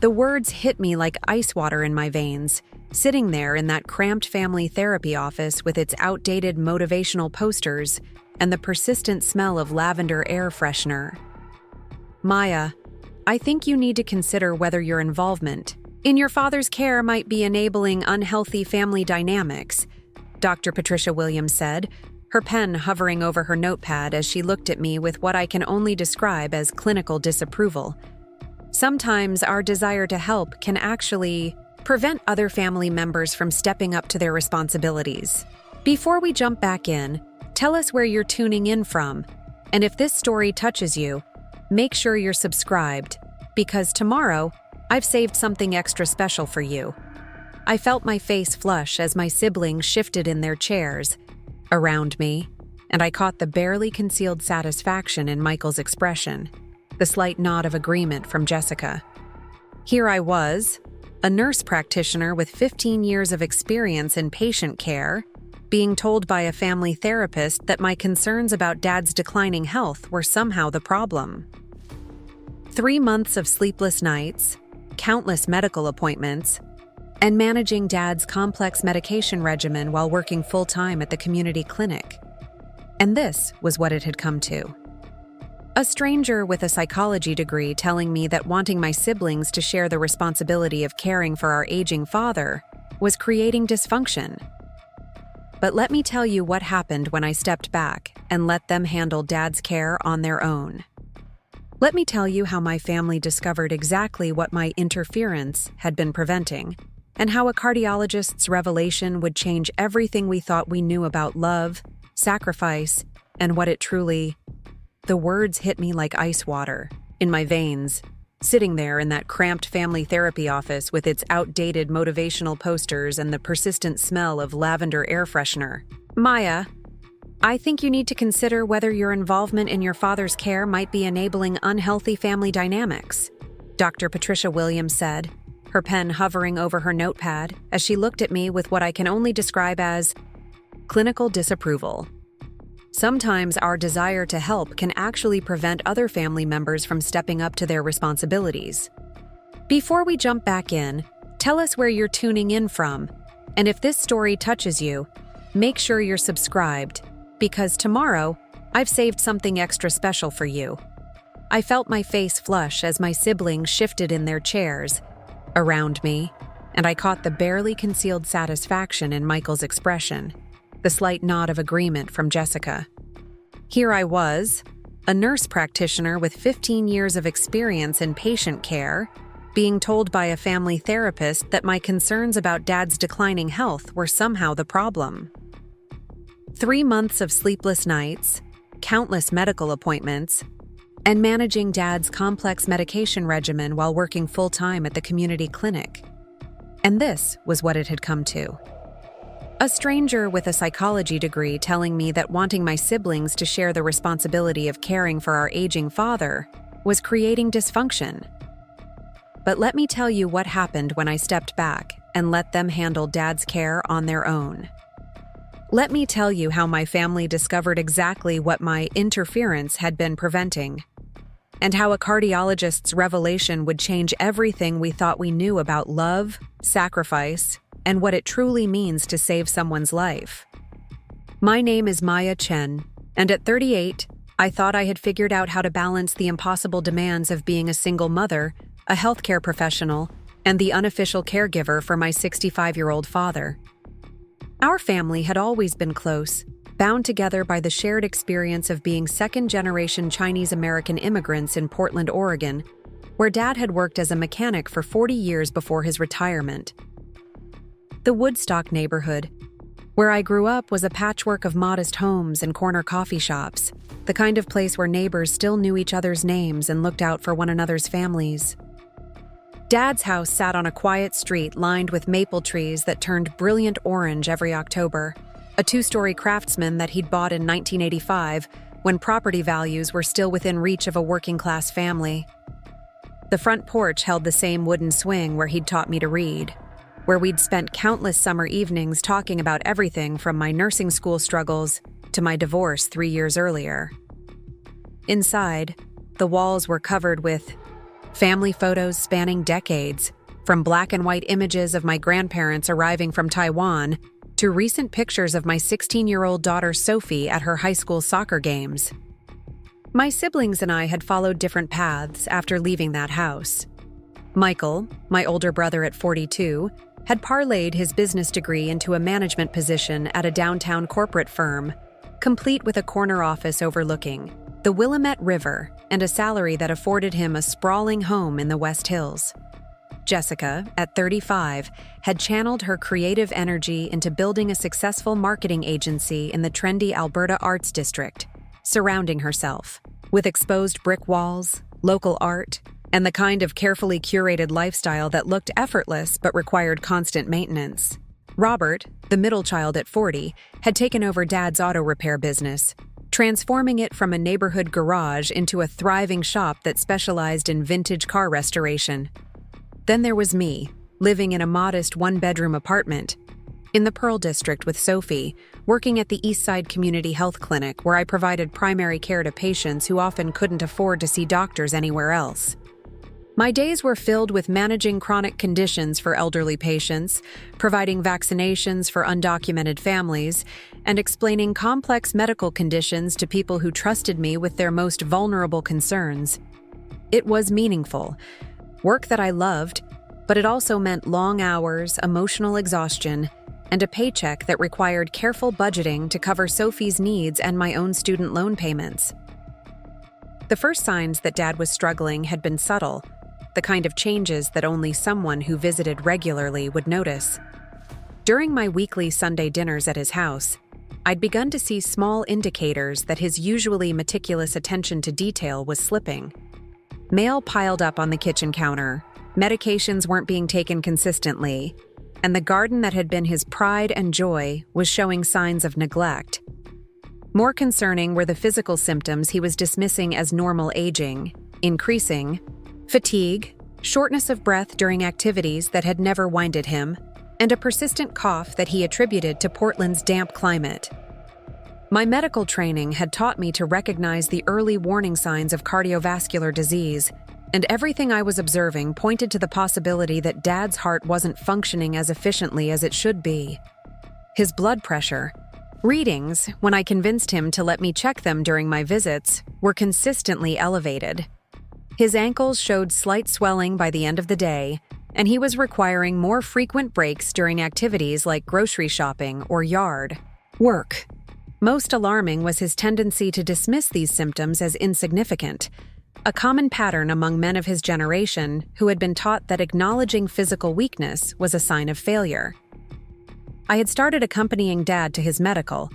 The words hit me like ice water in my veins, sitting there in that cramped family therapy office with its outdated motivational posters and the persistent smell of lavender air freshener. Maya, I think you need to consider whether your involvement in your father's care might be enabling unhealthy family dynamics, Dr. Patricia Williams said, her pen hovering over her notepad as she looked at me with what I can only describe as clinical disapproval. Sometimes our desire to help can actually prevent other family members from stepping up to their responsibilities. Before we jump back in, tell us where you're tuning in from, and if this story touches you, make sure you're subscribed, because tomorrow, I've saved something extra special for you. I felt my face flush as my siblings shifted in their chairs around me, and I caught the barely concealed satisfaction in Michael's expression, the slight nod of agreement from Jessica. Here I was, a nurse practitioner with 15 years of experience in patient care, being told by a family therapist that my concerns about Dad's declining health were somehow the problem. 3 months of sleepless nights, countless medical appointments, and managing Dad's complex medication regimen while working full-time at the community clinic. And this was what it had come to. A stranger with a psychology degree telling me that wanting my siblings to share the responsibility of caring for our aging father was creating dysfunction. But let me tell you what happened when I stepped back and let them handle Dad's care on their own. Let me tell you how my family discovered exactly what my interference had been preventing, and how a cardiologist's revelation would change everything we thought we knew about love, sacrifice, and what it truly... The words hit me like ice water in my veins, sitting there in that cramped family therapy office with its outdated motivational posters and the persistent smell of lavender air freshener. Maya, I think you need to consider whether your involvement in your father's care might be enabling unhealthy family dynamics, Dr. Patricia Williams said, her pen hovering over her notepad as she looked at me with what I can only describe as clinical disapproval. Sometimes our desire to help can actually prevent other family members from stepping up to their responsibilities. Before we jump back in, tell us where you're tuning in from, and if this story touches you, make sure you're subscribed, because tomorrow, I've saved something extra special for you. I felt my face flush as my siblings shifted in their chairs around me, and I caught the barely concealed satisfaction in Michael's expression, the slight nod of agreement from Jessica. Here I was, a nurse practitioner with 15 years of experience in patient care, being told by a family therapist that my concerns about Dad's declining health were somehow the problem. 3 months of sleepless nights, countless medical appointments, and managing Dad's complex medication regimen while working full-time at the community clinic. And this was what it had come to. A stranger with a psychology degree telling me that wanting my siblings to share the responsibility of caring for our aging father was creating dysfunction. But let me tell you what happened when I stepped back and let them handle Dad's care on their own. Let me tell you how my family discovered exactly what my interference had been preventing, and how a cardiologist's revelation would change everything we thought we knew about love, sacrifice, and what it truly means to save someone's life. My name is Maya Chen, and at 38, I thought I had figured out how to balance the impossible demands of being a single mother, a healthcare professional, and the unofficial caregiver for my 65-year-old father. Our family had always been close, bound together by the shared experience of being second-generation Chinese-American immigrants in Portland, Oregon, where Dad had worked as a mechanic for 40 years before his retirement. The Woodstock neighborhood, where I grew up, was a patchwork of modest homes and corner coffee shops, the kind of place where neighbors still knew each other's names and looked out for one another's families. Dad's house sat on a quiet street lined with maple trees that turned brilliant orange every October, a 2-story Craftsman that he'd bought in 1985 when property values were still within reach of a working-class family. The front porch held the same wooden swing where he'd taught me to read, where we'd spent countless summer evenings talking about everything from my nursing school struggles to my divorce 3 years earlier. Inside, the walls were covered with Family photos spanning decades, from black and white images of my grandparents arriving from Taiwan to recent pictures of my 16-year-old daughter Sophie at her high school soccer games. My siblings and I had followed different paths after leaving that house. Michael, my older brother at 42, had parlayed his business degree into a management position at a downtown corporate firm, complete with a corner office overlooking the Willamette River and a salary that afforded him a sprawling home in the West Hills. Jessica, at 35, had channeled her creative energy into building a successful marketing agency in the trendy Alberta Arts District, surrounding herself with exposed brick walls, local art, and the kind of carefully curated lifestyle that looked effortless but required constant maintenance. Robert, the middle child at 40, had taken over Dad's auto repair business, transforming it from a neighborhood garage into a thriving shop that specialized in vintage car restoration. Then there was me, living in a modest one-bedroom apartment in the Pearl District with Sophie, working at the Eastside Community Health Clinic where I provided primary care to patients who often couldn't afford to see doctors anywhere else. My days were filled with managing chronic conditions for elderly patients, providing vaccinations for undocumented families, and explaining complex medical conditions to people who trusted me with their most vulnerable concerns. It was meaningful, work that I loved, but it also meant long hours, emotional exhaustion, and a paycheck that required careful budgeting to cover Sophie's needs and my own student loan payments. The first signs that Dad was struggling had been subtle, the kind of changes that only someone who visited regularly would notice. During my weekly Sunday dinners at his house, I'd begun to see small indicators that his usually meticulous attention to detail was slipping. Mail piled up on the kitchen counter, medications weren't being taken consistently, and the garden that had been his pride and joy was showing signs of neglect. More concerning were the physical symptoms he was dismissing as normal aging, increasing fatigue, shortness of breath during activities that had never winded him, and a persistent cough that he attributed to Portland's damp climate. My medical training had taught me to recognize the early warning signs of cardiovascular disease, and everything I was observing pointed to the possibility that Dad's heart wasn't functioning as efficiently as it should be. His blood pressure readings, when I convinced him to let me check them during my visits, were consistently elevated. His ankles showed slight swelling by the end of the day, and he was requiring more frequent breaks during activities like grocery shopping or yard work. Most alarming was his tendency to dismiss these symptoms as insignificant, a common pattern among men of his generation who had been taught that acknowledging physical weakness was a sign of failure. I had started accompanying Dad to his medical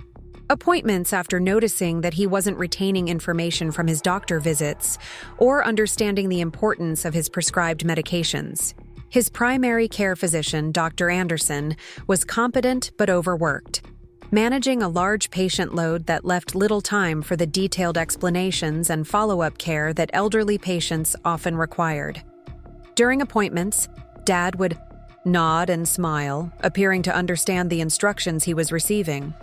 appointments after noticing that he wasn't retaining information from his doctor visits or understanding the importance of his prescribed medications. His primary care physician, Dr. Anderson, was competent but overworked, managing a large patient load that left little time for the detailed explanations and follow-up care that elderly patients often required. During appointments, Dad would nod and smile, appearing to understand the instructions he was receiving.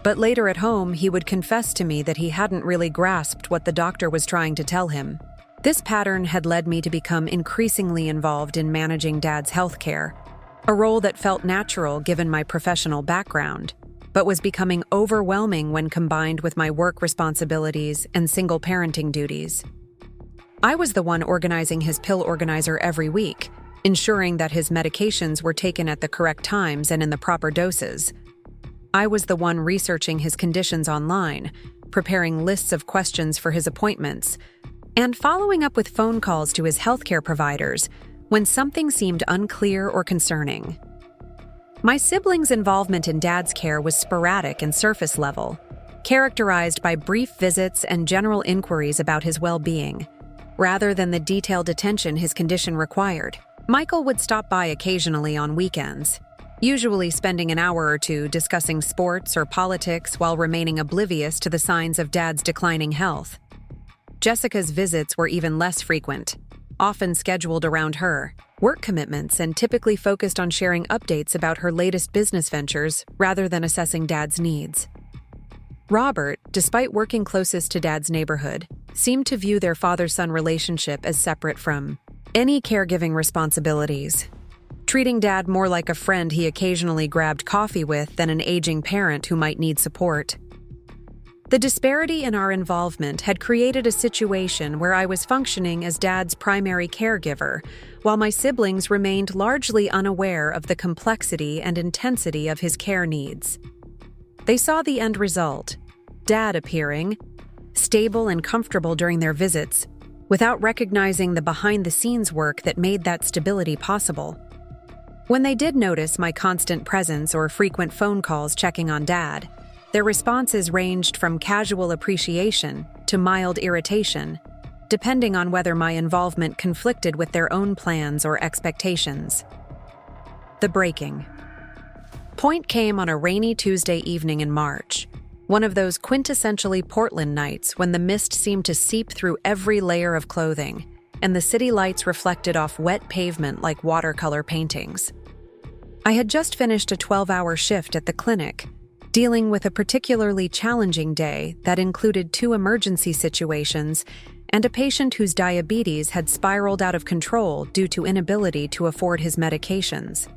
But later at home, he would confess to me that he hadn't really grasped what the doctor was trying to tell him. This pattern had led me to become increasingly involved in managing Dad's health care, a role that felt natural given my professional background, but was becoming overwhelming when combined with my work responsibilities and single parenting duties. I was the one organizing his pill organizer every week, ensuring that his medications were taken at the correct times and in the proper doses. I was the one researching his conditions online, preparing lists of questions for his appointments, and following up with phone calls to his healthcare providers when something seemed unclear or concerning. My siblings' involvement in Dad's care was sporadic and surface level, characterized by brief visits and general inquiries about his well-being, rather than the detailed attention his condition required. Michael would stop by occasionally on weekends, usually spending an hour or two discussing sports or politics while remaining oblivious to the signs of Dad's declining health. Jessica's visits were even less frequent, often scheduled around her work commitments and typically focused on sharing updates about her latest business ventures rather than assessing Dad's needs. Robert, despite working closest to Dad's neighborhood, seemed to view their father-son relationship as separate from any caregiving responsibilities, treating Dad more like a friend he occasionally grabbed coffee with than an aging parent who might need support. The disparity in our involvement had created a situation where I was functioning as Dad's primary caregiver, while my siblings remained largely unaware of the complexity and intensity of his care needs. They saw the end result, Dad appearing stable and comfortable during their visits, without recognizing the behind-the-scenes work that made that stability possible. When they did notice my constant presence or frequent phone calls checking on Dad, their responses ranged from casual appreciation to mild irritation, depending on whether my involvement conflicted with their own plans or expectations. The breaking point came on a rainy Tuesday evening in March, one of those quintessentially Portland nights when the mist seemed to seep through every layer of clothing, and the city lights reflected off wet pavement like watercolor paintings. I had just finished a 12-hour shift at the clinic, dealing with a particularly challenging day that included 2 emergency situations and a patient whose diabetes had spiraled out of control due to inability to afford his medications.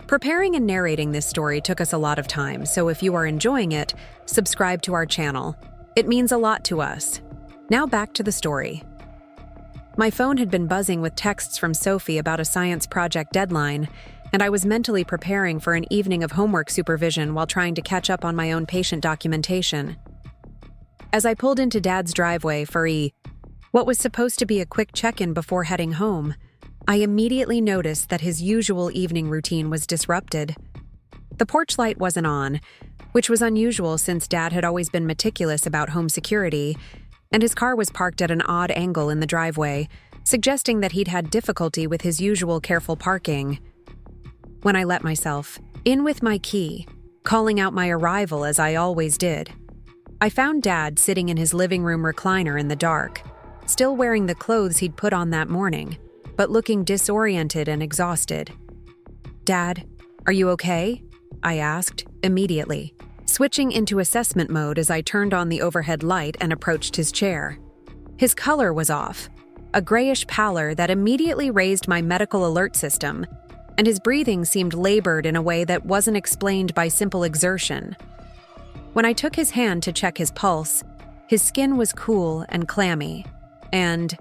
Preparing and narrating this story took us a lot of time, so if you are enjoying it, subscribe to our channel. It means a lot to us. Now back to the story. My phone had been buzzing with texts from Sophie about a science project deadline, and I was mentally preparing for an evening of homework supervision while trying to catch up on my own patient documentation. As I pulled into Dad's driveway for what was supposed to be a quick check-in before heading home, I immediately noticed that his usual evening routine was disrupted. The porch light wasn't on, which was unusual since Dad had always been meticulous about home security, and his car was parked at an odd angle in the driveway, suggesting that he'd had difficulty with his usual careful parking. When I let myself in with my key, calling out my arrival as I always did, I found Dad sitting in his living room recliner in the dark, still wearing the clothes he'd put on that morning, but looking disoriented and exhausted. "Dad, are you okay?" I asked, immediately, switching into assessment mode as I turned on the overhead light and approached his chair. His color was off, a grayish pallor that immediately raised my medical alert system, and his breathing seemed labored in a way that wasn't explained by simple exertion. When I took his hand to check his pulse, his skin was cool and clammy, and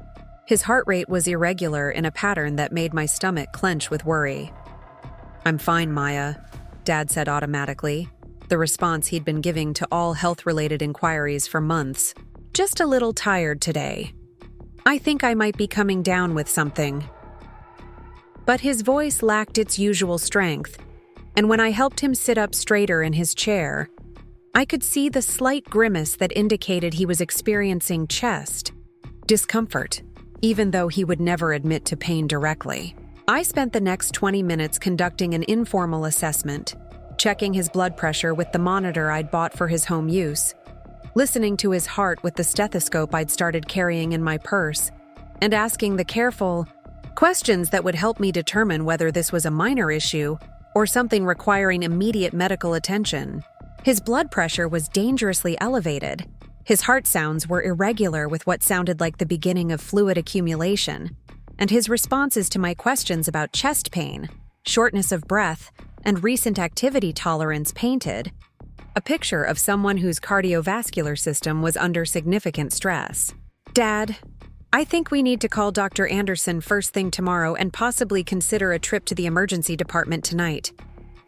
his heart rate was irregular in a pattern that made my stomach clench with worry. "I'm fine, Maya," Dad said automatically, the response he'd been giving to all health-related inquiries for months. "Just a little tired today. I think I might be coming down with something." But his voice lacked its usual strength, and when I helped him sit up straighter in his chair, I could see the slight grimace that indicated he was experiencing chest discomfort, even though he would never admit to pain directly. I spent the next 20 minutes conducting an informal assessment, checking his blood pressure with the monitor I'd bought for his home use, listening to his heart with the stethoscope I'd started carrying in my purse, and asking the careful questions that would help me determine whether this was a minor issue or something requiring immediate medical attention. His blood pressure was dangerously elevated. His heart sounds were irregular with what sounded like the beginning of fluid accumulation, and his responses to my questions about chest pain, shortness of breath, and recent activity tolerance painted a picture of someone whose cardiovascular system was under significant stress. "Dad, I think we need to call Dr. Anderson first thing tomorrow and possibly consider a trip to the emergency department tonight,"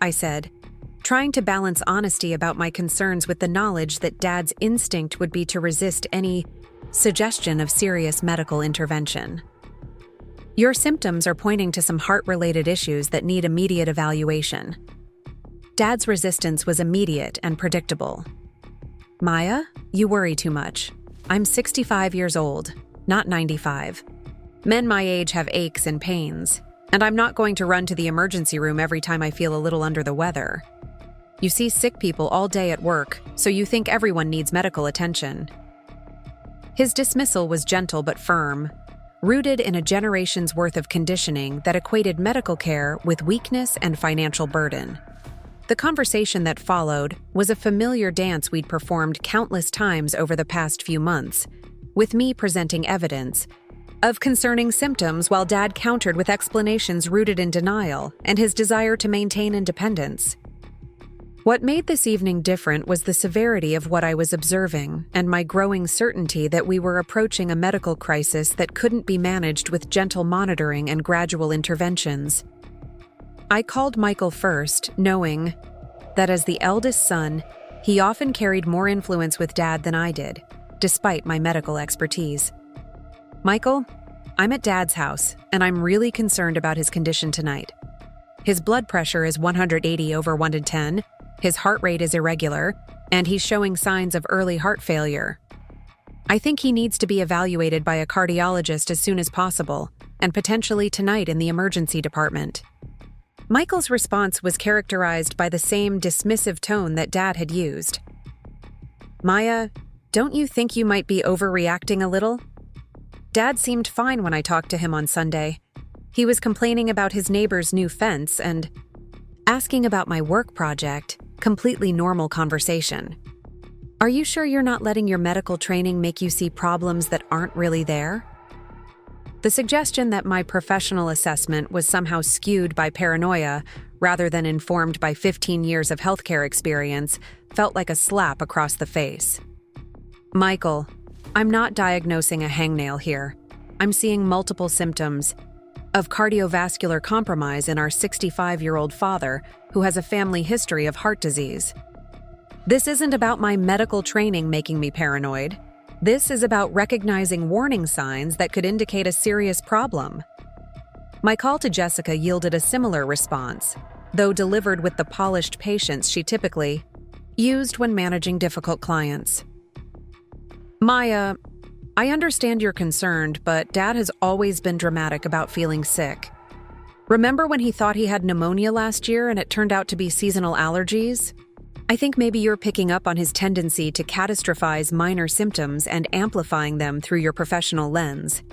I said, trying to balance honesty about my concerns with the knowledge that Dad's instinct would be to resist any suggestion of serious medical intervention. "Your symptoms are pointing to some heart-related issues that need immediate evaluation." Dad's resistance was immediate and predictable. "Maya, you worry too much. I'm 65 years old, not 95. Men my age have aches and pains, and I'm not going to run to the emergency room every time I feel a little under the weather. You see sick people all day at work, so you think everyone needs medical attention." His dismissal was gentle but firm, rooted in a generation's worth of conditioning that equated medical care with weakness and financial burden. The conversation that followed was a familiar dance we'd performed countless times over the past few months, with me presenting evidence, of concerning symptoms while Dad countered with explanations rooted in denial and his desire to maintain independence. What made this evening different was the severity of what I was observing and my growing certainty that we were approaching a medical crisis that couldn't be managed with gentle monitoring and gradual interventions. I called Michael first, knowing that as the eldest son, he often carried more influence with Dad than I did, despite my medical expertise. "Michael, I'm at Dad's house, and I'm really concerned about his condition tonight. His blood pressure is 180/110, his heart rate is irregular, and he's showing signs of early heart failure. I think he needs to be evaluated by a cardiologist as soon as possible, and potentially tonight in the emergency department." Michael's response was characterized by the same dismissive tone that Dad had used. "Maya, don't you think you might be overreacting a little? Dad seemed fine when I talked to him on Sunday. He was complaining about his neighbor's new fence and asking about my work project, completely normal conversation. Are you sure you're not letting your medical training make you see problems that aren't really there?" The suggestion that my professional assessment was somehow skewed by paranoia rather than informed by 15 years of healthcare experience felt like a slap across the face. "Michael, I'm not diagnosing a hangnail here. I'm seeing multiple symptoms of cardiovascular compromise in our 65-year-old father who has a family history of heart disease. This isn't about my medical training making me paranoid. This is about recognizing warning signs that could indicate a serious problem." My call to Jessica yielded a similar response, though delivered with the polished patience she typically used when managing difficult clients. "Maya, I understand you're concerned, but Dad has always been dramatic about feeling sick. Remember when he thought he had pneumonia last year and it turned out to be seasonal allergies? I think maybe you're picking up on his tendency to catastrophize minor symptoms and amplifying them through your professional lens."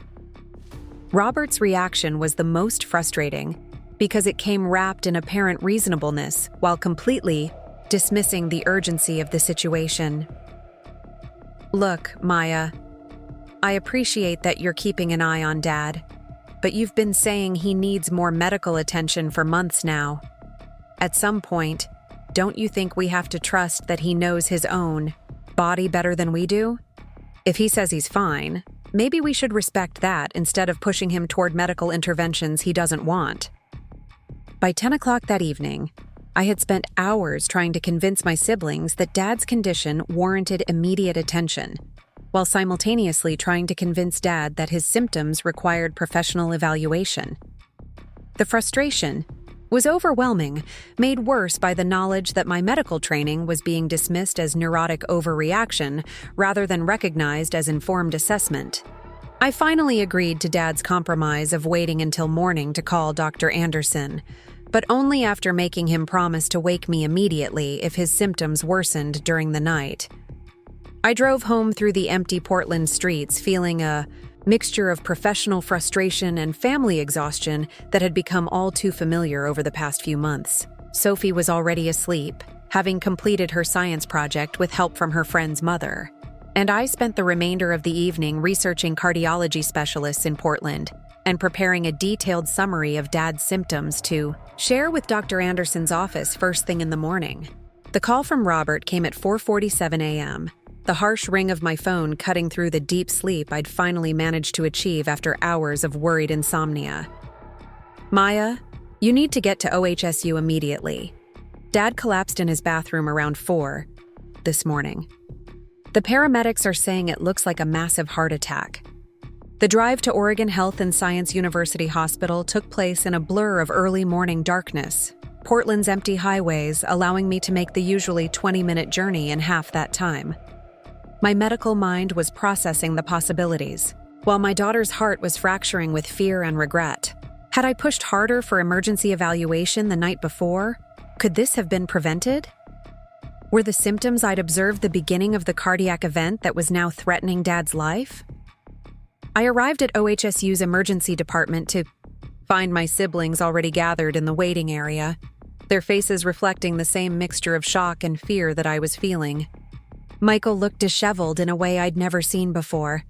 Robert's reaction was the most frustrating because it came wrapped in apparent reasonableness while completely dismissing the urgency of the situation. "Look, Maya, I appreciate that you're keeping an eye on Dad, but you've been saying he needs more medical attention for months now. At some point, don't you think we have to trust that he knows his own body better than we do? If he says he's fine, maybe we should respect that instead of pushing him toward medical interventions he doesn't want." By 10 o'clock that evening, I had spent hours trying to convince my siblings that Dad's condition warranted immediate attention, while simultaneously trying to convince Dad that his symptoms required professional evaluation. The frustration was overwhelming, made worse by the knowledge that my medical training was being dismissed as neurotic overreaction rather than recognized as informed assessment. I finally agreed to Dad's compromise of waiting until morning to call Dr. Anderson, but only after making him promise to wake me immediately if his symptoms worsened during the night. I drove home through the empty Portland streets feeling a mixture of professional frustration and family exhaustion that had become all too familiar over the past few months. Sophie was already asleep, having completed her science project with help from her friend's mother, and I spent the remainder of the evening researching cardiology specialists in Portland and preparing a detailed summary of Dad's symptoms to share with Dr. Anderson's office first thing in the morning. The call from Robert came at 4:47 a.m., the harsh ring of my phone cutting through the deep sleep I'd finally managed to achieve after hours of worried insomnia. "Maya, you need to get to OHSU immediately. Dad collapsed in his bathroom around 4 this morning. The paramedics are saying it looks like a massive heart attack." The drive to Oregon Health and Science University Hospital took place in a blur of early morning darkness, Portland's empty highways allowing me to make the usually 20-minute journey in half that time. My medical mind was processing the possibilities, while my daughter's heart was fracturing with fear and regret. Had I pushed harder for emergency evaluation the night before? Could this have been prevented? Were the symptoms I'd observed the beginning of the cardiac event that was now threatening Dad's life? I arrived at OHSU's emergency department to find my siblings already gathered in the waiting area, their faces reflecting the same mixture of shock and fear that I was feeling. Michael looked disheveled in a way I'd never seen before,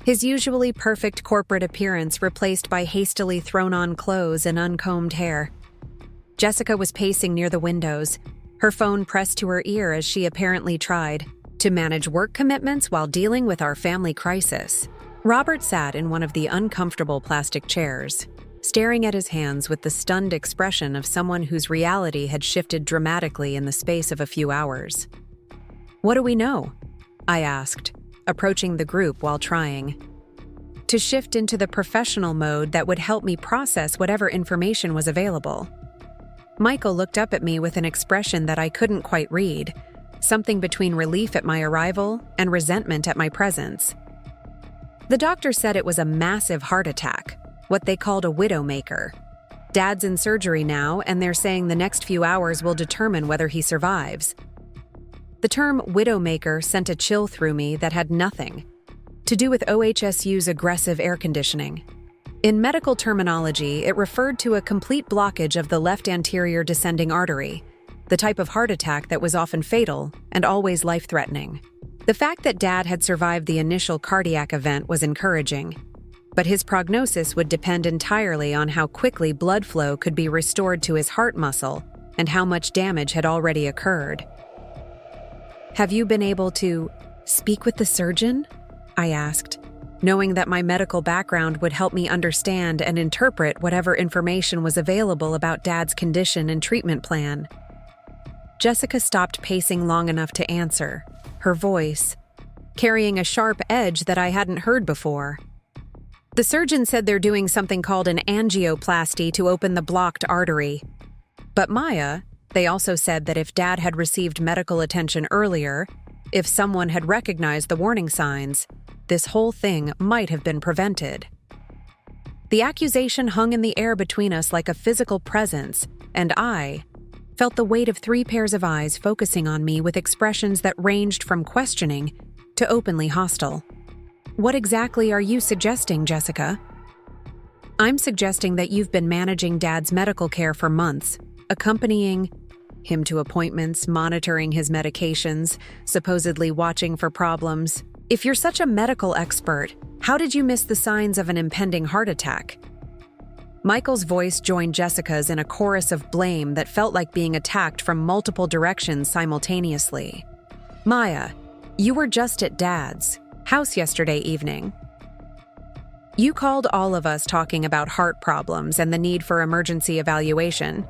his usually perfect corporate appearance replaced by hastily thrown-on clothes and uncombed hair. Jessica was pacing near the windows, her phone pressed to her ear as she apparently tried to manage work commitments while dealing with our family crisis. Robert sat in one of the uncomfortable plastic chairs, staring at his hands with the stunned expression of someone whose reality had shifted dramatically in the space of a few hours. "What do we know?" I asked, approaching the group while trying to shift into the professional mode that would help me process whatever information was available. Michael looked up at me with an expression that I couldn't quite read, something between relief at my arrival and resentment at my presence. The doctor said it was a massive heart attack, what they called a widowmaker. Dad's in surgery now, and they're saying the next few hours will determine whether he survives. The term widowmaker sent a chill through me that had nothing to do with OHSU's aggressive air conditioning. In medical terminology, it referred to a complete blockage of the left anterior descending artery, the type of heart attack that was often fatal and always life-threatening. The fact that Dad had survived the initial cardiac event was encouraging, but his prognosis would depend entirely on how quickly blood flow could be restored to his heart muscle and how much damage had already occurred. "Have you been able to speak with the surgeon?" I asked, knowing that my medical background would help me understand and interpret whatever information was available about Dad's condition and treatment plan. Jessica stopped pacing long enough to answer, her voice carrying a sharp edge that I hadn't heard before. "The surgeon said they're doing something called an angioplasty to open the blocked artery. But Maya, they also said that if Dad had received medical attention earlier, if someone had recognized the warning signs, this whole thing might have been prevented." The accusation hung in the air between us like a physical presence, and I felt the weight of 3 pairs of eyes focusing on me with expressions that ranged from questioning to openly hostile. "What exactly are you suggesting, Jessica?" "I'm suggesting that you've been managing Dad's medical care for months, accompanying him to appointments, monitoring his medications, supposedly watching for problems. If you're such a medical expert, how did you miss the signs of an impending heart attack?" Michael's voice joined Jessica's in a chorus of blame that felt like being attacked from multiple directions simultaneously. "Maya, you were just at Dad's house yesterday evening. You called all of us talking about heart problems and the need for emergency evaluation.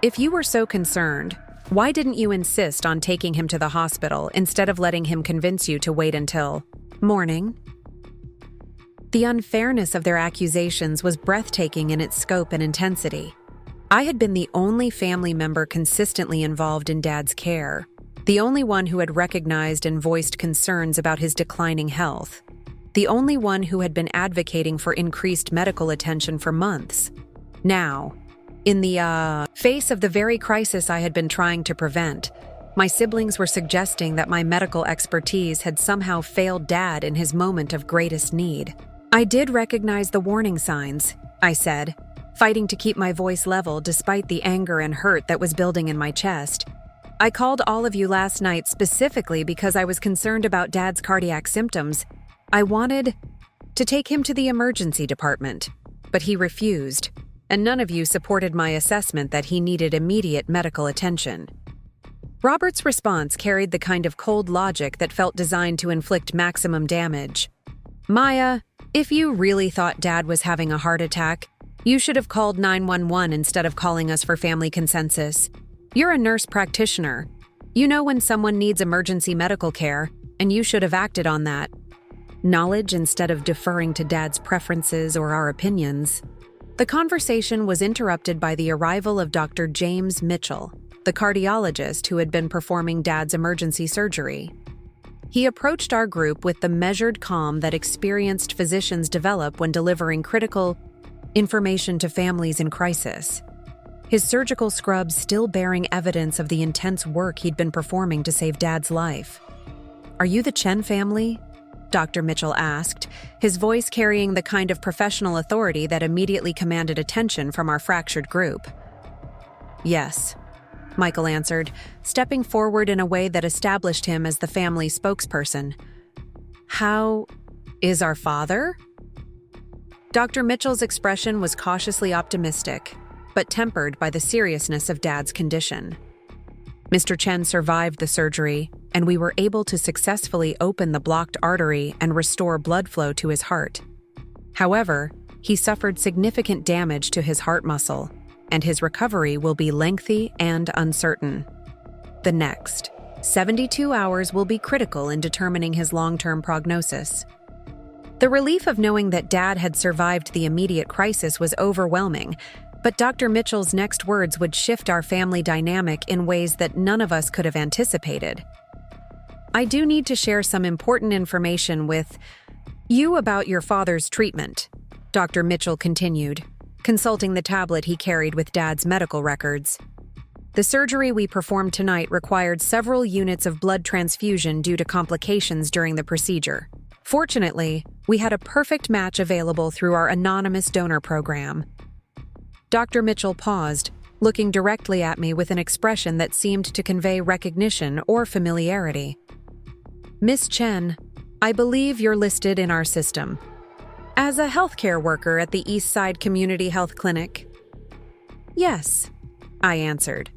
If you were so concerned, why didn't you insist on taking him to the hospital instead of letting him convince you to wait until morning?" The unfairness of their accusations was breathtaking in its scope and intensity. I had been the only family member consistently involved in Dad's care, the only one who had recognized and voiced concerns about his declining health, the only one who had been advocating for increased medical attention for months. Now, in the face of the very crisis I had been trying to prevent, my siblings were suggesting that my medical expertise had somehow failed Dad in his moment of greatest need. "I did recognize the warning signs," I said, fighting to keep my voice level despite the anger and hurt that was building in my chest. "I called all of you last night specifically because I was concerned about Dad's cardiac symptoms. I wanted to take him to the emergency department, but he refused, and none of you supported my assessment that he needed immediate medical attention." Robert's response carried the kind of cold logic that felt designed to inflict maximum damage. "Maya, if you really thought Dad was having a heart attack, you should have called 911 instead of calling us for family consensus. You're a nurse practitioner. You know when someone needs emergency medical care, and you should have acted on that. Knowledge instead of deferring to Dad's preferences or our opinions." The conversation was interrupted by the arrival of Dr. James Mitchell, the cardiologist who had been performing Dad's emergency surgery. He approached our group with the measured calm that experienced physicians develop when delivering critical information to families in crisis. His surgical scrubs still bearing evidence of the intense work he'd been performing to save Dad's life. "Are you the Chen family?" Dr. Mitchell asked, his voice carrying the kind of professional authority that immediately commanded attention from our fractured group. "Yes," Michael answered, stepping forward in a way that established him as the family spokesperson. "How Is our father? Dr. Mitchell's expression was cautiously optimistic, but tempered by the seriousness of Dad's condition. Mr. Chen survived the surgery, and we were able to successfully open the blocked artery and restore blood flow to his heart. However, he suffered significant damage to his heart muscle, and his recovery will be lengthy and uncertain. The next 72 hours will be critical in determining his long-term prognosis. The relief of knowing that Dad had survived the immediate crisis was overwhelming, but Dr. Mitchell's next words would shift our family dynamic in ways that none of us could have anticipated. I do need to share some important information with you about your father's treatment, Dr. Mitchell continued, consulting the tablet he carried with Dad's medical records. The surgery we performed tonight required several units of blood transfusion due to complications during the procedure. Fortunately, we had a perfect match available through our anonymous donor program. Dr. Mitchell paused, looking directly at me with an expression that seemed to convey recognition or familiarity. Miss Chen, I believe you're listed in our system as a healthcare worker at the East Side Community Health Clinic. Yes, I answered,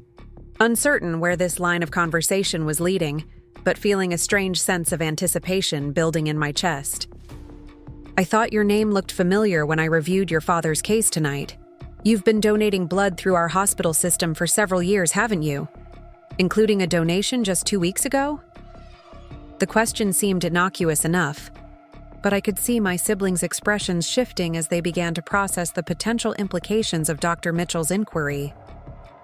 uncertain where this line of conversation was leading, but feeling a strange sense of anticipation building in my chest. I thought your name looked familiar when I reviewed your father's case tonight. You've been donating blood through our hospital system for several years, haven't you? Including a donation just 2 weeks ago? The question seemed innocuous enough, but I could see my siblings' expressions shifting as they began to process the potential implications of Dr. Mitchell's inquiry.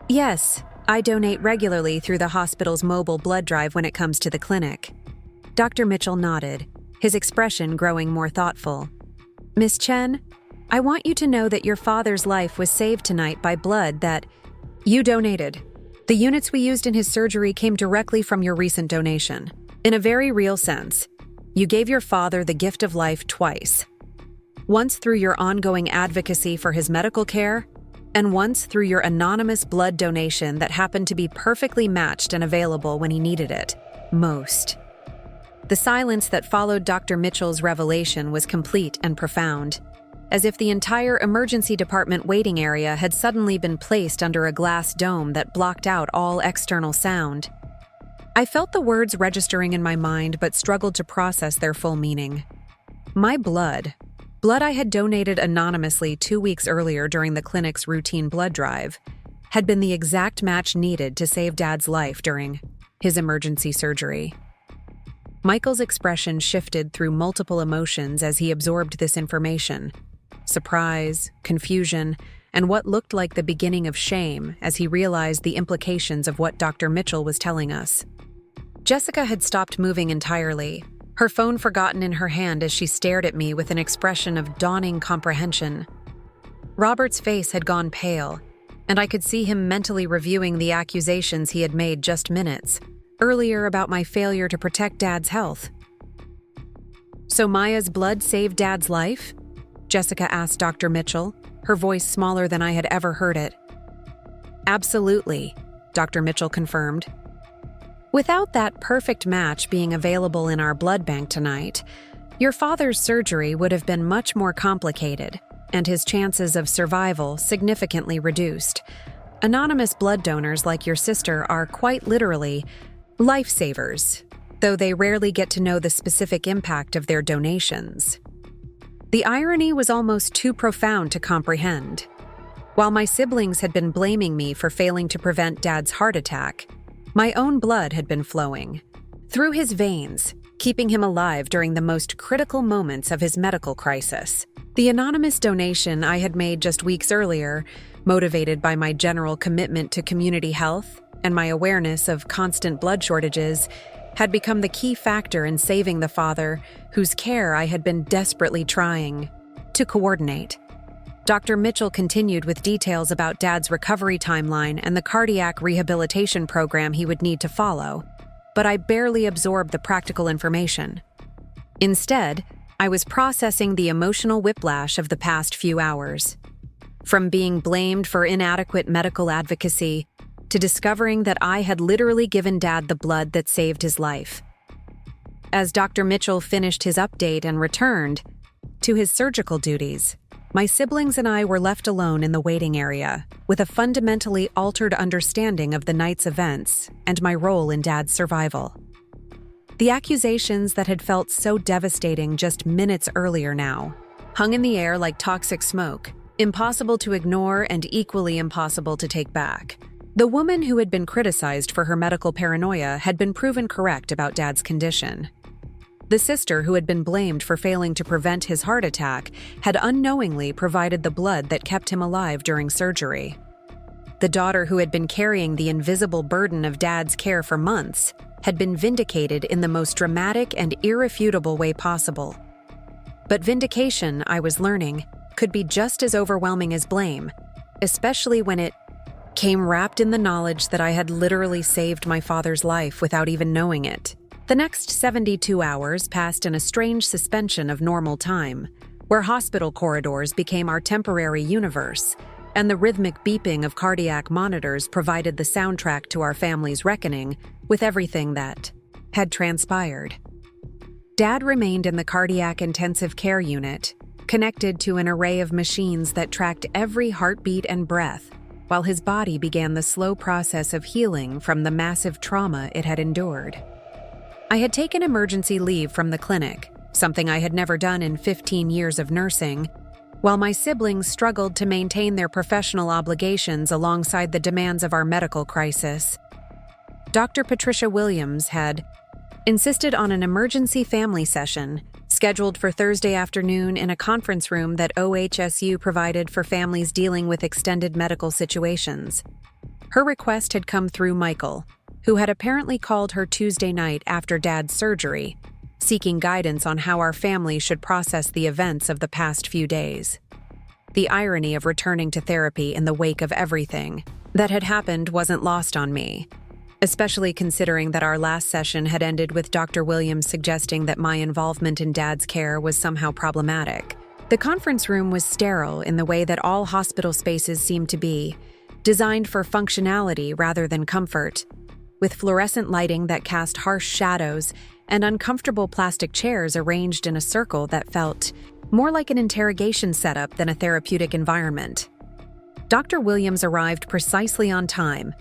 Yes, I donate regularly through the hospital's mobile blood drive when it comes to the clinic. Dr. Mitchell nodded, his expression growing more thoughtful. Miss Chen, I want you to know that your father's life was saved tonight by blood that you donated. The units we used in his surgery came directly from your recent donation. In a very real sense, you gave your father the gift of life twice. Once through your ongoing advocacy for his medical care, and once through your anonymous blood donation that happened to be perfectly matched and available when he needed it most. The silence that followed Dr. Mitchell's revelation was complete and profound, as if the entire emergency department waiting area had suddenly been placed under a glass dome that blocked out all external sound. I felt the words registering in my mind but struggled to process their full meaning. My blood I had donated anonymously 2 weeks earlier during the clinic's routine blood drive, had been the exact match needed to save Dad's life during his emergency surgery. Michael's expression shifted through multiple emotions as he absorbed this information: surprise, confusion, and what looked like the beginning of shame as he realized the implications of what Dr. Mitchell was telling us. Jessica had stopped moving entirely, her phone forgotten in her hand as she stared at me with an expression of dawning comprehension. Robert's face had gone pale, and I could see him mentally reviewing the accusations he had made just minutes earlier about my failure to protect Dad's health. So Maya's blood saved Dad's life? Jessica asked Dr. Mitchell, her voice smaller than I had ever heard it. Absolutely, Dr. Mitchell confirmed. Without that perfect match being available in our blood bank tonight, your father's surgery would have been much more complicated, and his chances of survival significantly reduced. Anonymous blood donors like your sister are quite literally lifesavers, though they rarely get to know the specific impact of their donations. The irony was almost too profound to comprehend. While my siblings had been blaming me for failing to prevent Dad's heart attack, my own blood had been flowing through his veins, keeping him alive during the most critical moments of his medical crisis. The anonymous donation I had made just weeks earlier, motivated by my general commitment to community health and my awareness of constant blood shortages, had become the key factor in saving the father whose care I had been desperately trying to coordinate. Dr. Mitchell continued with details about Dad's recovery timeline and the cardiac rehabilitation program he would need to follow, but I barely absorbed the practical information. Instead, I was processing the emotional whiplash of the past few hours. From being blamed for inadequate medical advocacy to discovering that I had literally given Dad the blood that saved his life. As Dr. Mitchell finished his update and returned to his surgical duties, my siblings and I were left alone in the waiting area, with a fundamentally altered understanding of the night's events and my role in Dad's survival. The accusations that had felt so devastating just minutes earlier now hung in the air like toxic smoke, impossible to ignore and equally impossible to take back. The woman who had been criticized for her medical paranoia had been proven correct about Dad's condition. The sister who had been blamed for failing to prevent his heart attack had unknowingly provided the blood that kept him alive during surgery. The daughter who had been carrying the invisible burden of Dad's care for months had been vindicated in the most dramatic and irrefutable way possible. But vindication, I was learning, could be just as overwhelming as blame, especially when it came wrapped in the knowledge that I had literally saved my father's life without even knowing it. The next 72 hours passed in a strange suspension of normal time, where hospital corridors became our temporary universe, and the rhythmic beeping of cardiac monitors provided the soundtrack to our family's reckoning with everything that had transpired. Dad remained in the cardiac intensive care unit, connected to an array of machines that tracked every heartbeat and breath, while his body began the slow process of healing from the massive trauma it had endured. I had taken emergency leave from the clinic, something I had never done in 15 years of nursing, while my siblings struggled to maintain their professional obligations alongside the demands of our medical crisis. Dr. Patricia Williams had insisted on an emergency family session scheduled for Thursday afternoon in a conference room that OHSU provided for families dealing with extended medical situations. Her request had come through Michael, who had apparently called her Tuesday night after Dad's surgery, seeking guidance on how our family should process the events of the past few days. The irony of returning to therapy in the wake of everything that had happened wasn't lost on me, especially considering that our last session had ended with Dr. Williams suggesting that my involvement in Dad's care was somehow problematic. The conference room was sterile in the way that all hospital spaces seem to be, designed for functionality rather than comfort, with fluorescent lighting that cast harsh shadows and uncomfortable plastic chairs arranged in a circle that felt more like an interrogation setup than a therapeutic environment. Dr. Williams arrived precisely on time,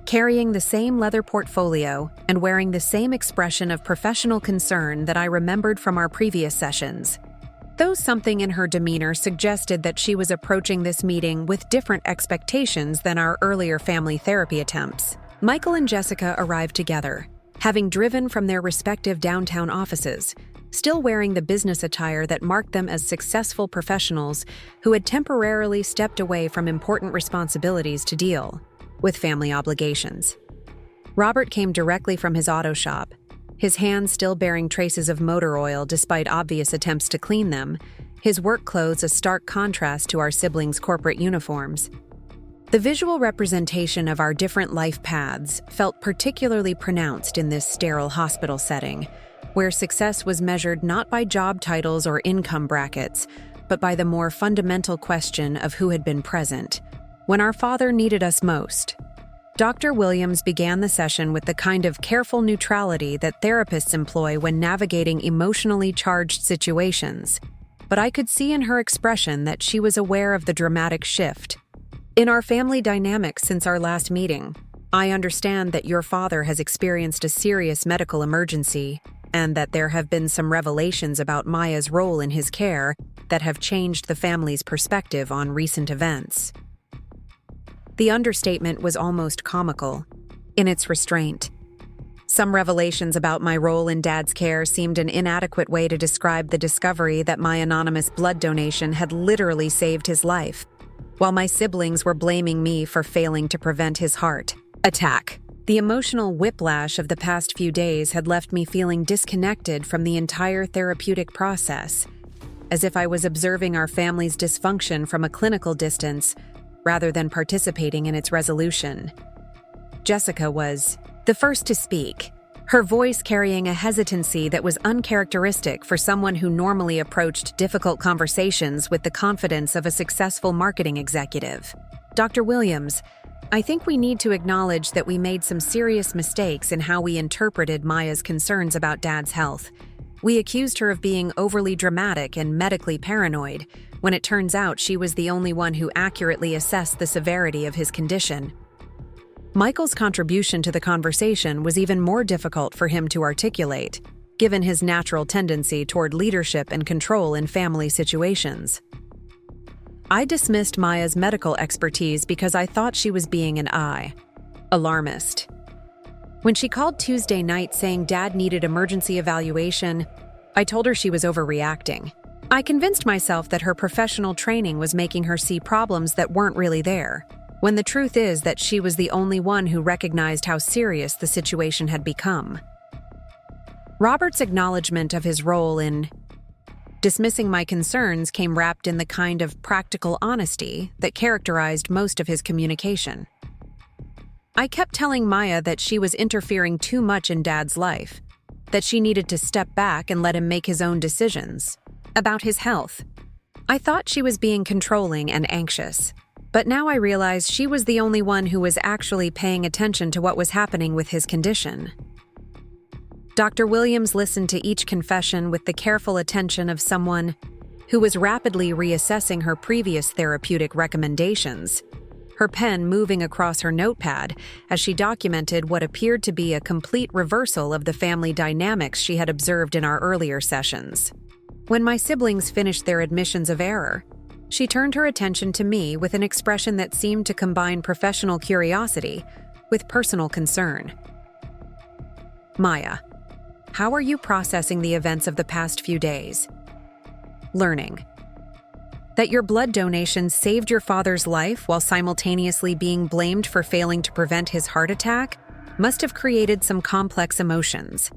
carrying the same leather portfolio and wearing the same expression of professional concern that I remembered from our previous sessions. Though something in her demeanor suggested that she was approaching this meeting with different expectations than our earlier family therapy attempts, Michael and Jessica arrived together, having driven from their respective downtown offices, still wearing the business attire that marked them as successful professionals who had temporarily stepped away from important responsibilities to deal with family obligations. Robert came directly from his auto shop, his hands still bearing traces of motor oil despite obvious attempts to clean them, his work clothes a stark contrast to our siblings' corporate uniforms. The visual representation of our different life paths felt particularly pronounced in this sterile hospital setting, where success was measured not by job titles or income brackets, but by the more fundamental question of who had been present when our father needed us most. Dr. Williams began the session with the kind of careful neutrality that therapists employ when navigating emotionally charged situations, but I could see in her expression that she was aware of the dramatic shift in our family dynamics since our last meeting. I understand that your father has experienced a serious medical emergency and that there have been some revelations about Maya's role in his care that have changed the family's perspective on recent events. The understatement was almost comical in its restraint. Some revelations about my role in Dad's care seemed an inadequate way to describe the discovery that my anonymous blood donation had literally saved his life, while my siblings were blaming me for failing to prevent his heart attack. The emotional whiplash of the past few days had left me feeling disconnected from the entire therapeutic process, as if I was observing our family's dysfunction from a clinical distance rather than participating in its resolution. Jessica was the first to speak, her voice carrying a hesitancy that was uncharacteristic for someone who normally approached difficult conversations with the confidence of a successful marketing executive. Dr. Williams, I think we need to acknowledge that we made some serious mistakes in how we interpreted Maya's concerns about Dad's health. We accused her of being overly dramatic and medically paranoid, when it turns out she was the only one who accurately assessed the severity of his condition. Michael's contribution to the conversation was even more difficult for him to articulate, given his natural tendency toward leadership and control in family situations. I dismissed Maya's medical expertise because I thought she was being an alarmist. When she called Tuesday night saying Dad needed emergency evaluation, I told her she was overreacting. I convinced myself that her professional training was making her see problems that weren't really there, when the truth is that she was the only one who recognized how serious the situation had become. Robert's acknowledgement of his role in dismissing my concerns came wrapped in the kind of practical honesty that characterized most of his communication. I kept telling Maya that she was interfering too much in Dad's life, that she needed to step back and let him make his own decisions about his health. I thought she was being controlling and anxious, but now I realize she was the only one who was actually paying attention to what was happening with his condition. Dr. Williams listened to each confession with the careful attention of someone who was rapidly reassessing her previous therapeutic recommendations, her pen moving across her notepad as she documented what appeared to be a complete reversal of the family dynamics she had observed in our earlier sessions. When my siblings finished their admissions of error, she turned her attention to me with an expression that seemed to combine professional curiosity with personal concern. Maya, how are you processing the events of the past few days? Learning that your blood donation saved your father's life while simultaneously being blamed for failing to prevent his heart attack must have created some complex emotions.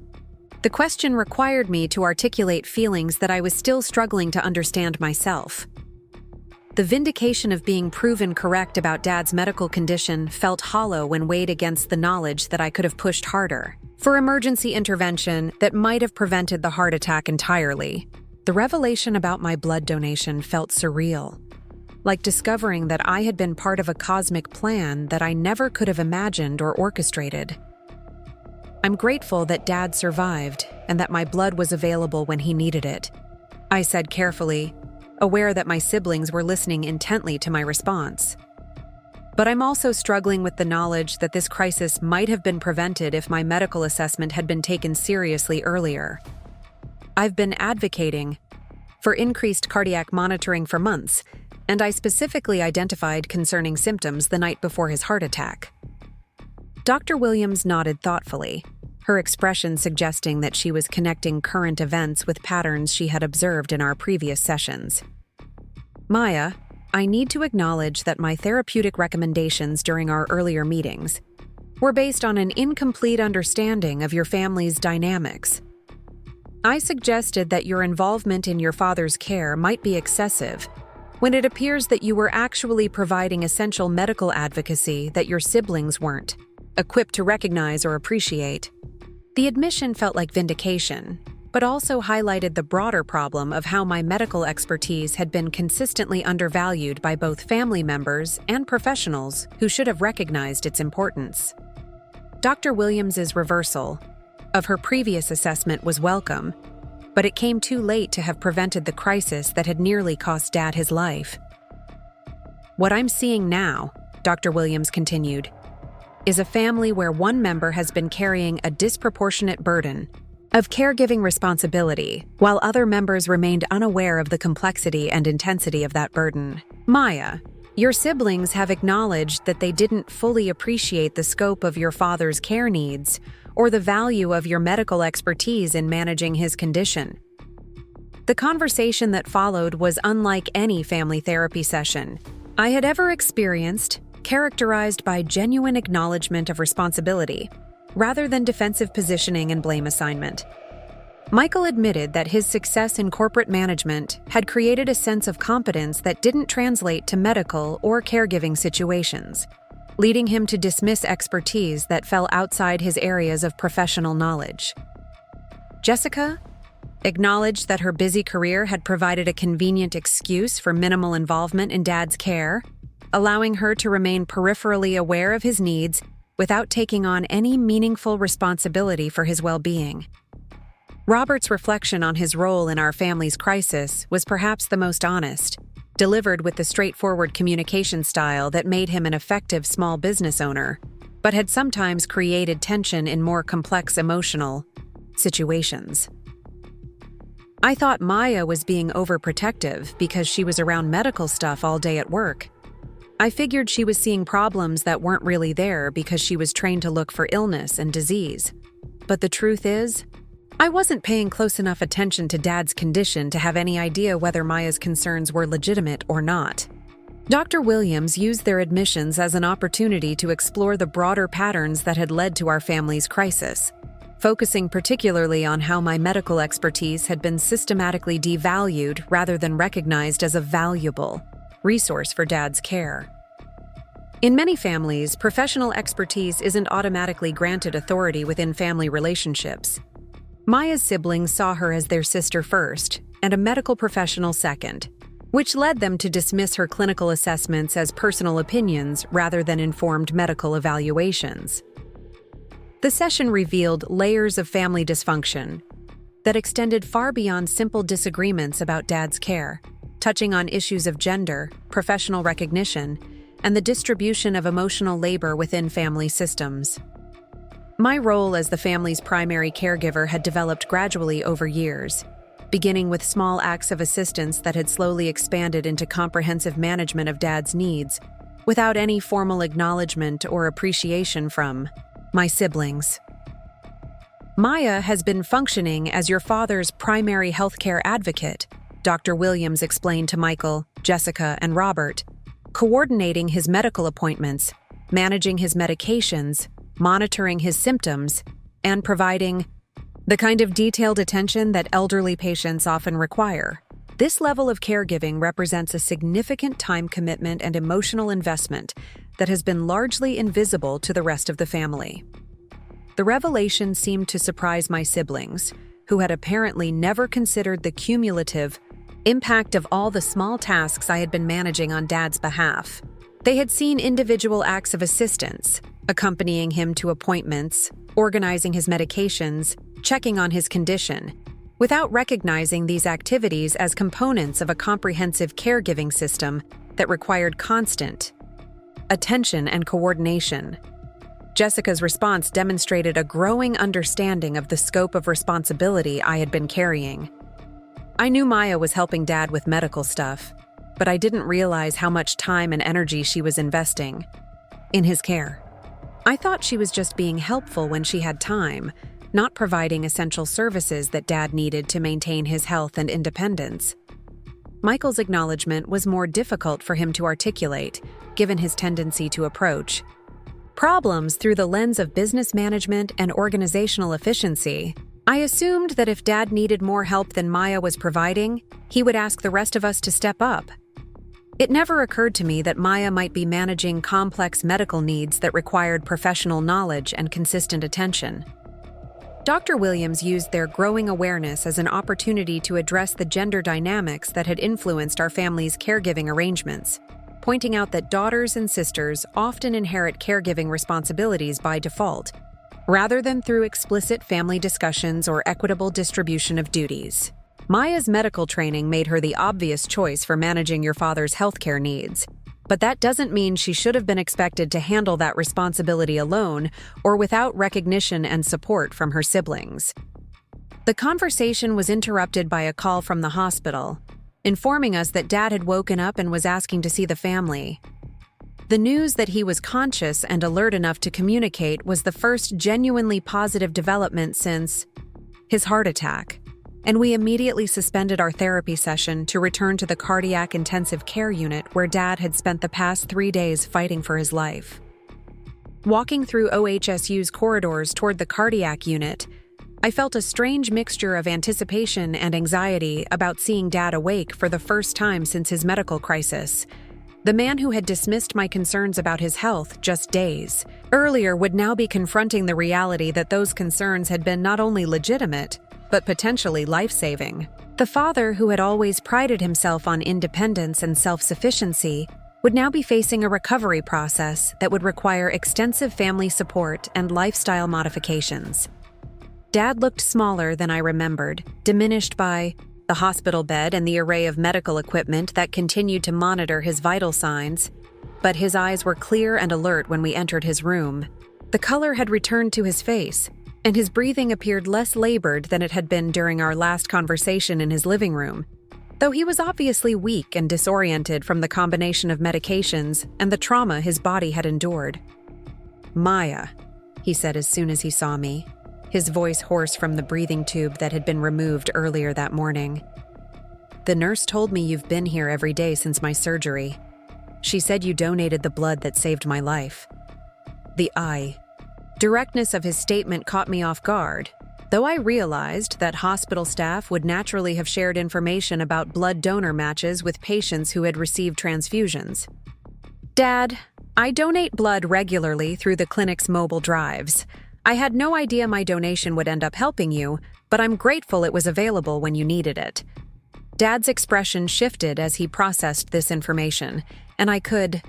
The question required me to articulate feelings that I was still struggling to understand myself. The vindication of being proven correct about Dad's medical condition felt hollow when weighed against the knowledge that I could have pushed harder for emergency intervention that might have prevented the heart attack entirely. The revelation about my blood donation felt surreal, like discovering that I had been part of a cosmic plan that I never could have imagined or orchestrated. I'm grateful that Dad survived and that my blood was available when he needed it, I said carefully, aware that my siblings were listening intently to my response. But I'm also struggling with the knowledge that this crisis might have been prevented if my medical assessment had been taken seriously earlier. I've been advocating for increased cardiac monitoring for months, and I specifically identified concerning symptoms the night before his heart attack. Dr. Williams nodded thoughtfully, her expression suggesting that she was connecting current events with patterns she had observed in our previous sessions. Maya, I need to acknowledge that my therapeutic recommendations during our earlier meetings were based on an incomplete understanding of your family's dynamics. I suggested that your involvement in your father's care might be excessive when it appears that you were actually providing essential medical advocacy that your siblings weren't equipped to recognize or appreciate. The admission felt like vindication, but also highlighted the broader problem of how my medical expertise had been consistently undervalued by both family members and professionals who should have recognized its importance. Dr. Williams's reversal of her previous assessment was welcome, but it came too late to have prevented the crisis that had nearly cost Dad his life. What I'm seeing now, Dr. Williams continued, is a family where one member has been carrying a disproportionate burden of caregiving responsibility, while other members remained unaware of the complexity and intensity of that burden. Maya, your siblings have acknowledged that they didn't fully appreciate the scope of your father's care needs or the value of your medical expertise in managing his condition. The conversation that followed was unlike any family therapy session I had ever experienced, characterized by genuine acknowledgement of responsibility, rather than defensive positioning and blame assignment. Michael admitted that his success in corporate management had created a sense of competence that didn't translate to medical or caregiving situations, leading him to dismiss expertise that fell outside his areas of professional knowledge. Jessica acknowledged that her busy career had provided a convenient excuse for minimal involvement in Dad's care, allowing her to remain peripherally aware of his needs without taking on any meaningful responsibility for his well-being. Robert's reflection on his role in our family's crisis was perhaps the most honest, delivered with the straightforward communication style that made him an effective small business owner, but had sometimes created tension in more complex emotional situations. I thought Maya was being overprotective because she was around medical stuff all day at work. I figured she was seeing problems that weren't really there because she was trained to look for illness and disease. But the truth is, I wasn't paying close enough attention to Dad's condition to have any idea whether Maya's concerns were legitimate or not. Dr. Williams used their admissions as an opportunity to explore the broader patterns that had led to our family's crisis, focusing particularly on how my medical expertise had been systematically devalued rather than recognized as a valuable resource for Dad's care. In many families, professional expertise isn't automatically granted authority within family relationships. Maya's siblings saw her as their sister first and a medical professional second, which led them to dismiss her clinical assessments as personal opinions rather than informed medical evaluations. The session revealed layers of family dysfunction that extended far beyond simple disagreements about Dad's care, touching on issues of gender, professional recognition, and the distribution of emotional labor within family systems. My role as the family's primary caregiver had developed gradually over years, beginning with small acts of assistance that had slowly expanded into comprehensive management of Dad's needs, without any formal acknowledgement or appreciation from my siblings. Maya has been functioning as your father's primary healthcare advocate, Dr. Williams explained to Michael, Jessica, and Robert, coordinating his medical appointments, managing his medications, monitoring his symptoms, and providing the kind of detailed attention that elderly patients often require. This level of caregiving represents a significant time commitment and emotional investment that has been largely invisible to the rest of the family. The revelation seemed to surprise my siblings, who had apparently never considered the cumulative impact of all the small tasks I had been managing on Dad's behalf. They had seen individual acts of assistance, accompanying him to appointments, organizing his medications, checking on his condition, without recognizing these activities as components of a comprehensive caregiving system that required constant attention and coordination. Jessica's response demonstrated a growing understanding of the scope of responsibility I had been carrying. I knew Maya was helping Dad with medical stuff, but I didn't realize how much time and energy she was investing in his care. I thought she was just being helpful when she had time, not providing essential services that Dad needed to maintain his health and independence. Michael's acknowledgement was more difficult for him to articulate, given his tendency to approach problems through the lens of business management and organizational efficiency. I assumed that if Dad needed more help than Maya was providing, he would ask the rest of us to step up. It never occurred to me that Maya might be managing complex medical needs that required professional knowledge and consistent attention. Dr. Williams used their growing awareness as an opportunity to address the gender dynamics that had influenced our family's caregiving arrangements, pointing out that daughters and sisters often inherit caregiving responsibilities by default, rather than through explicit family discussions or equitable distribution of duties. Maya's medical training made her the obvious choice for managing your father's healthcare needs, but that doesn't mean she should have been expected to handle that responsibility alone or without recognition and support from her siblings. The conversation was interrupted by a call from the hospital, informing us that Dad had woken up and was asking to see the family. The news that he was conscious and alert enough to communicate was the first genuinely positive development since his heart attack, and we immediately suspended our therapy session to return to the cardiac intensive care unit where Dad had spent the past 3 days fighting for his life. Walking through OHSU's corridors toward the cardiac unit, I felt a strange mixture of anticipation and anxiety about seeing Dad awake for the first time since his medical crisis. The man who had dismissed my concerns about his health just days earlier would now be confronting the reality that those concerns had been not only legitimate, but potentially life-saving. The father who had always prided himself on independence and self-sufficiency would now be facing a recovery process that would require extensive family support and lifestyle modifications. Dad looked smaller than I remembered, diminished by the hospital bed and the array of medical equipment that continued to monitor his vital signs, but his eyes were clear and alert when we entered his room. The color had returned to his face, and his breathing appeared less labored than it had been during our last conversation in his living room, though he was obviously weak and disoriented from the combination of medications and the trauma his body had endured. "Maya," he said as soon as he saw me, his voice hoarse from the breathing tube that had been removed earlier that morning. "The nurse told me you've been here every day since my surgery. She said you donated the blood that saved my life." The directness of his statement caught me off guard, though I realized that hospital staff would naturally have shared information about blood donor matches with patients who had received transfusions. "Dad, I donate blood regularly through the clinic's mobile drives. I had no idea my donation would end up helping you, but I'm grateful it was available when you needed it." Dad's expression shifted as he processed this information, and I could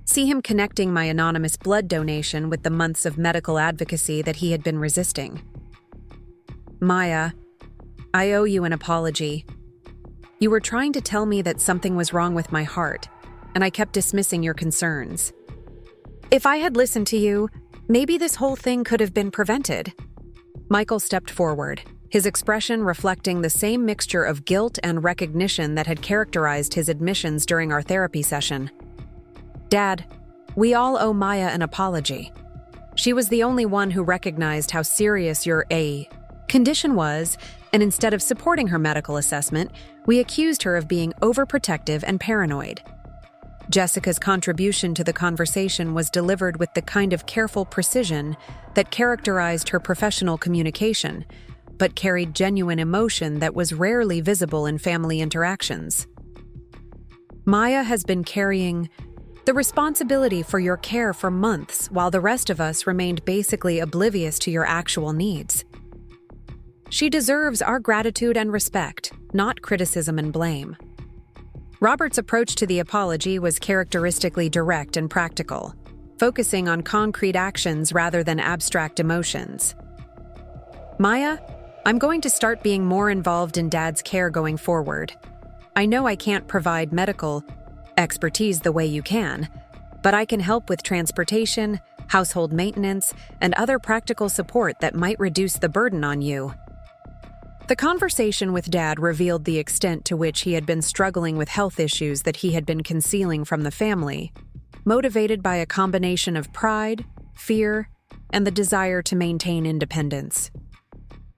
see him connecting my anonymous blood donation with the months of medical advocacy that he had been resisting. "Maya, I owe you an apology. You were trying to tell me that something was wrong with my heart, and I kept dismissing your concerns. If I had listened to you, maybe this whole thing could have been prevented." Michael stepped forward, his expression reflecting the same mixture of guilt and recognition that had characterized his admissions during our therapy session. "Dad, we all owe Maya an apology. She was the only one who recognized how serious your condition was, and instead of supporting her medical assessment, we accused her of being overprotective and paranoid." Jessica's contribution to the conversation was delivered with the kind of careful precision that characterized her professional communication, but carried genuine emotion that was rarely visible in family interactions. "Maya has been carrying the responsibility for your care for months while the rest of us remained basically oblivious to your actual needs. She deserves our gratitude and respect, not criticism and blame." Robert's approach to the apology was characteristically direct and practical, focusing on concrete actions rather than abstract emotions. "Maya, I'm going to start being more involved in Dad's care going forward. I know I can't provide medical expertise the way you can, but I can help with transportation, household maintenance, and other practical support that might reduce the burden on you." The conversation with Dad revealed the extent to which he had been struggling with health issues that he had been concealing from the family, motivated by a combination of pride, fear, and the desire to maintain independence.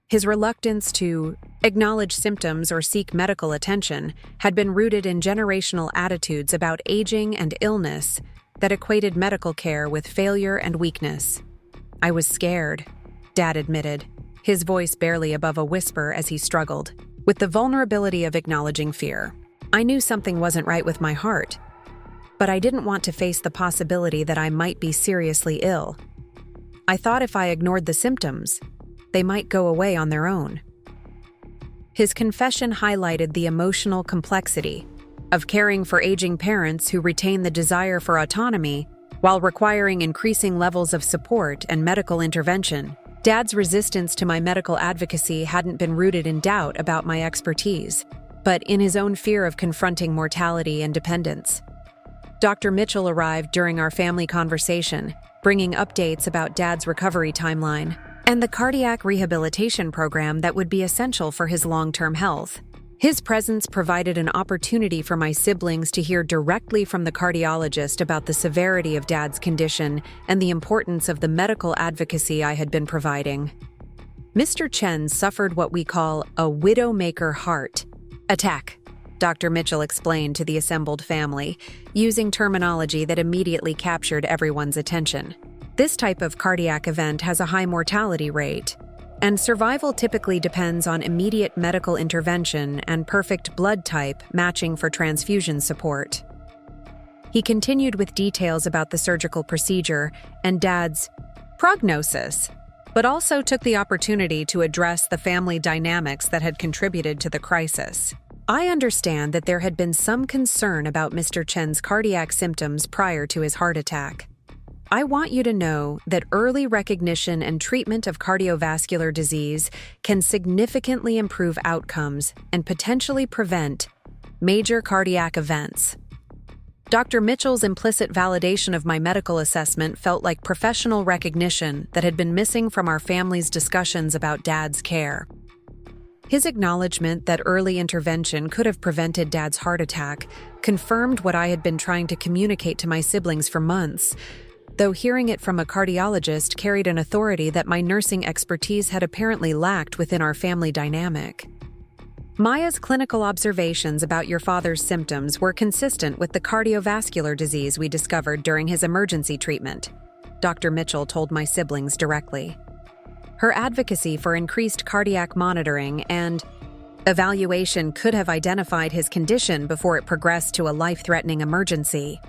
His reluctance to acknowledge symptoms or seek medical attention had been rooted in generational attitudes about aging and illness that equated medical care with failure and weakness. "I was scared," Dad admitted, his voice barely above a whisper as he struggled with the vulnerability of acknowledging fear. "I knew something wasn't right with my heart, but I didn't want to face the possibility that I might be seriously ill. I thought if I ignored the symptoms, they might go away on their own." His confession highlighted the emotional complexity of caring for aging parents who retain the desire for autonomy while requiring increasing levels of support and medical intervention. Dad's resistance to my medical advocacy hadn't been rooted in doubt about my expertise, but in his own fear of confronting mortality and dependence. Dr. Mitchell arrived during our family conversation, bringing updates about Dad's recovery timeline and the cardiac rehabilitation program that would be essential for his long-term health. His presence provided an opportunity for my siblings to hear directly from the cardiologist about the severity of Dad's condition and the importance of the medical advocacy I had been providing. Mr. Chen suffered what we call a widowmaker heart attack, Dr. Mitchell explained to the assembled family, using terminology that immediately captured everyone's attention. This type of cardiac event has a high mortality rate, and survival typically depends on immediate medical intervention and perfect blood type matching for transfusion support. He continued with details about the surgical procedure and Dad's prognosis, but also took the opportunity to address the family dynamics that had contributed to the crisis. I understand that there had been some concern about Mr. Chen's cardiac symptoms prior to his heart attack. I want you to know that early recognition and treatment of cardiovascular disease can significantly improve outcomes and potentially prevent major cardiac events. Dr. Mitchell's implicit validation of my medical assessment felt like professional recognition that had been missing from our family's discussions about Dad's care. His acknowledgement that early intervention could have prevented Dad's heart attack confirmed what I had been trying to communicate to my siblings for months, though hearing it from a cardiologist carried an authority that my nursing expertise had apparently lacked within our family dynamic. Maya's clinical observations about your father's symptoms were consistent with the cardiovascular disease we discovered during his emergency treatment, Dr. Mitchell told my siblings directly. Her advocacy for increased cardiac monitoring and evaluation could have identified his condition before it progressed to a life-threatening emergency.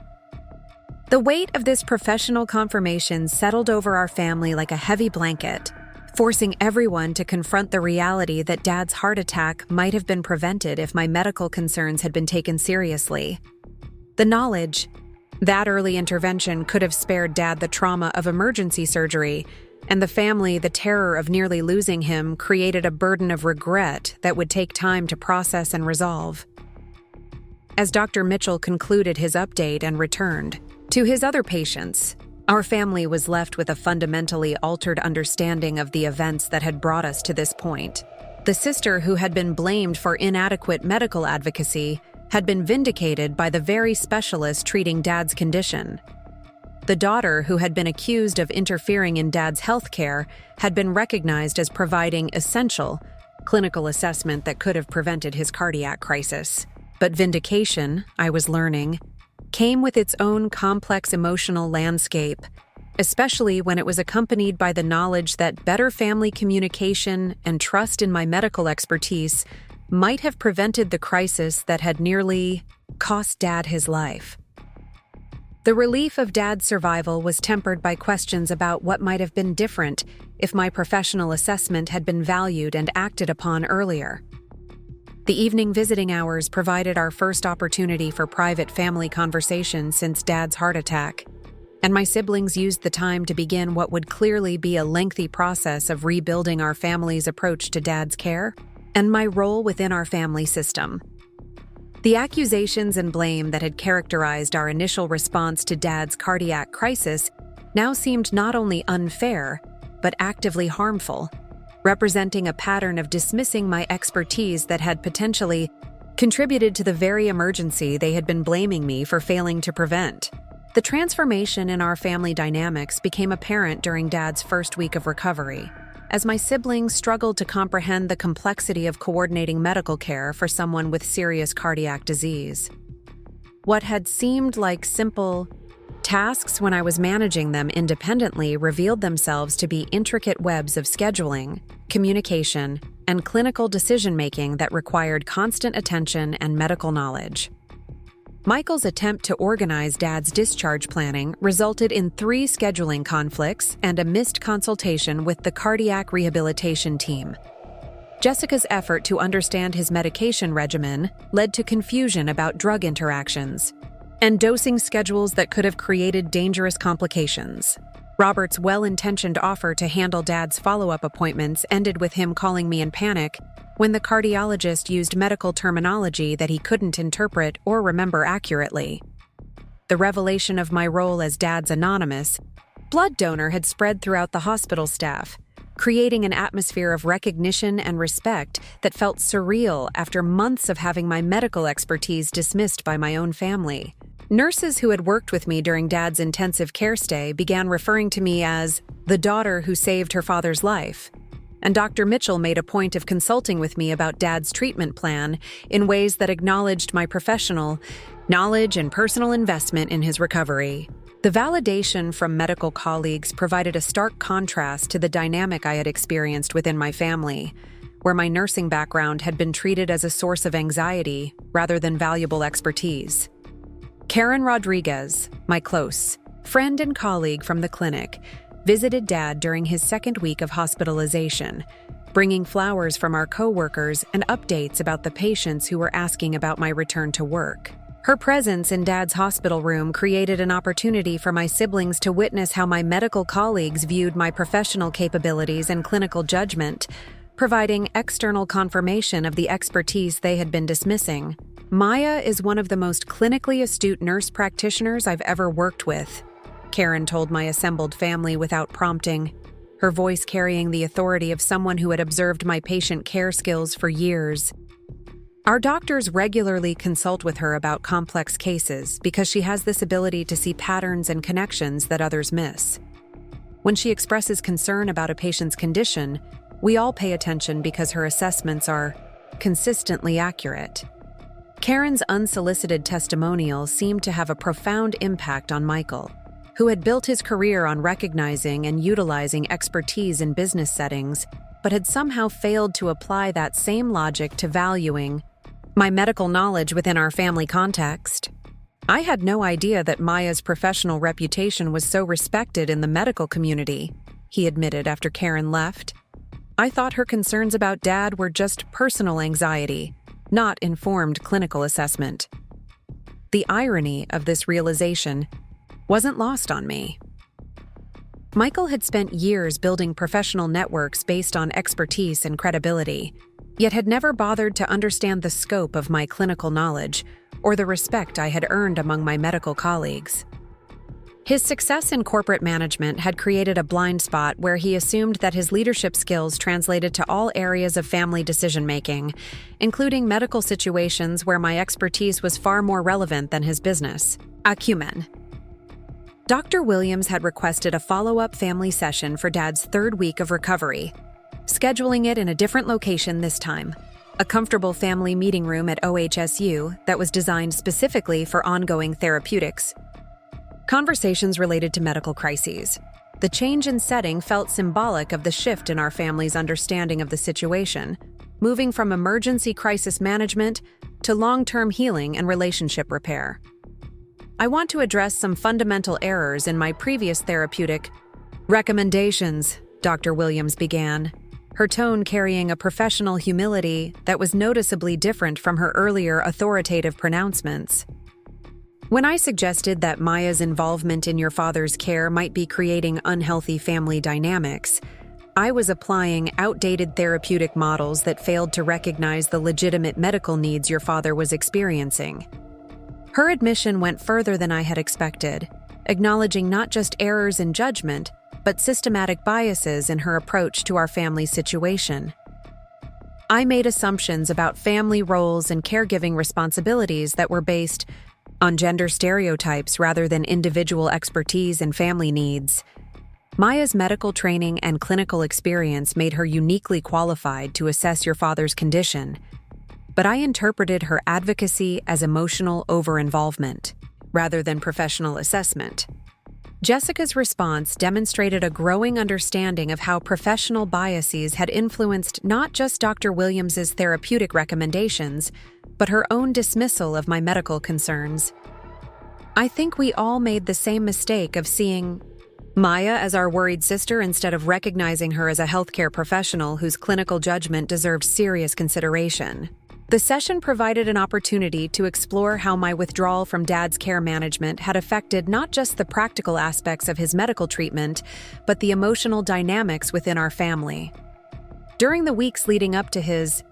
The weight of this professional confirmation settled over our family like a heavy blanket, forcing everyone to confront the reality that Dad's heart attack might have been prevented if my medical concerns had been taken seriously. The knowledge that early intervention could have spared Dad the trauma of emergency surgery, and the family the terror of nearly losing him, created a burden of regret that would take time to process and resolve. As Dr. Mitchell concluded his update and returned to his other patients, our family was left with a fundamentally altered understanding of the events that had brought us to this point. The sister who had been blamed for inadequate medical advocacy had been vindicated by the very specialist treating Dad's condition. The daughter who had been accused of interfering in Dad's health care had been recognized as providing essential clinical assessment that could have prevented his cardiac crisis. But vindication, I was learning, came with its own complex emotional landscape, especially when it was accompanied by the knowledge that better family communication and trust in my medical expertise might have prevented the crisis that had nearly cost Dad his life. The relief of Dad's survival was tempered by questions about what might have been different if my professional assessment had been valued and acted upon earlier. The evening visiting hours provided our first opportunity for private family conversation since Dad's heart attack, and my siblings used the time to begin what would clearly be a lengthy process of rebuilding our family's approach to Dad's care and my role within our family system. The accusations and blame that had characterized our initial response to Dad's cardiac crisis now seemed not only unfair, but actively harmful, representing a pattern of dismissing my expertise that had potentially contributed to the very emergency they had been blaming me for failing to prevent. The transformation in our family dynamics became apparent during Dad's first week of recovery, as my siblings struggled to comprehend the complexity of coordinating medical care for someone with serious cardiac disease. What had seemed like simple tasks when I was managing them independently revealed themselves to be intricate webs of scheduling, communication, and clinical decision-making that required constant attention and medical knowledge. Michael's attempt to organize Dad's discharge planning resulted in 3 scheduling conflicts and a missed consultation with the cardiac rehabilitation team. Jessica's effort to understand his medication regimen led to confusion about drug interactions and dosing schedules that could have created dangerous complications. Robert's well-intentioned offer to handle Dad's follow-up appointments ended with him calling me in panic when the cardiologist used medical terminology that he couldn't interpret or remember accurately. The revelation of my role as Dad's anonymous blood donor had spread throughout the hospital staff, creating an atmosphere of recognition and respect that felt surreal after months of having my medical expertise dismissed by my own family. Nurses who had worked with me during Dad's intensive care stay began referring to me as the daughter who saved her father's life, and Dr. Mitchell made a point of consulting with me about Dad's treatment plan in ways that acknowledged my professional knowledge and personal investment in his recovery. The validation from medical colleagues provided a stark contrast to the dynamic I had experienced within my family, where my nursing background had been treated as a source of anxiety rather than valuable expertise. Karen Rodriguez, my close friend and colleague from the clinic, visited Dad during his second week of hospitalization, bringing flowers from our coworkers and updates about the patients who were asking about my return to work. Her presence in Dad's hospital room created an opportunity for my siblings to witness how my medical colleagues viewed my professional capabilities and clinical judgment, providing external confirmation of the expertise they had been dismissing. Maya is one of the most clinically astute nurse practitioners I've ever worked with, Karen told my assembled family without prompting, her voice carrying the authority of someone who had observed my patient care skills for years. Our doctors regularly consult with her about complex cases because she has this ability to see patterns and connections that others miss. When she expresses concern about a patient's condition, we all pay attention because her assessments are consistently accurate. Karen's unsolicited testimonial seemed to have a profound impact on Michael, who had built his career on recognizing and utilizing expertise in business settings, but had somehow failed to apply that same logic to valuing my medical knowledge within our family context. I had no idea that Maya's professional reputation was so respected in the medical community, he admitted after Karen left. I thought her concerns about Dad were just personal anxiety, not informed clinical assessment. The irony of this realization wasn't lost on me. Michael had spent years building professional networks based on expertise and credibility, yet had never bothered to understand the scope of my clinical knowledge or the respect I had earned among my medical colleagues. His success in corporate management had created a blind spot where he assumed that his leadership skills translated to all areas of family decision-making, including medical situations where my expertise was far more relevant than his business acumen. Dr. Williams had requested a follow-up family session for Dad's third week of recovery, scheduling it in a different location this time, a comfortable family meeting room at OHSU that was designed specifically for ongoing therapeutics. Conversations related to medical crises. The change in setting felt symbolic of the shift in our family's understanding of the situation, moving from emergency crisis management to long-term healing and relationship repair. I want to address some fundamental errors in my previous therapeutic recommendations, Dr. Williams began, her tone carrying a professional humility that was noticeably different from her earlier authoritative pronouncements. When I suggested that Maya's involvement in your father's care might be creating unhealthy family dynamics, I was applying outdated therapeutic models that failed to recognize the legitimate medical needs your father was experiencing. Her admission went further than I had expected, acknowledging not just errors in judgment, but systematic biases in her approach to our family situation. I made assumptions about family roles and caregiving responsibilities that were based on gender stereotypes rather than individual expertise and family needs. Maya's medical training and clinical experience made her uniquely qualified to assess your father's condition, but I interpreted her advocacy as emotional over-involvement rather than professional assessment. Jessica's response demonstrated a growing understanding of how professional biases had influenced not just Dr. Williams's therapeutic recommendations, but her own dismissal of my medical concerns. I think we all made the same mistake of seeing Maya as our worried sister instead of recognizing her as a healthcare professional whose clinical judgment deserved serious consideration. The session provided an opportunity to explore how my withdrawal from Dad's care management had affected not just the practical aspects of his medical treatment, but the emotional dynamics within our family. During the weeks leading up to his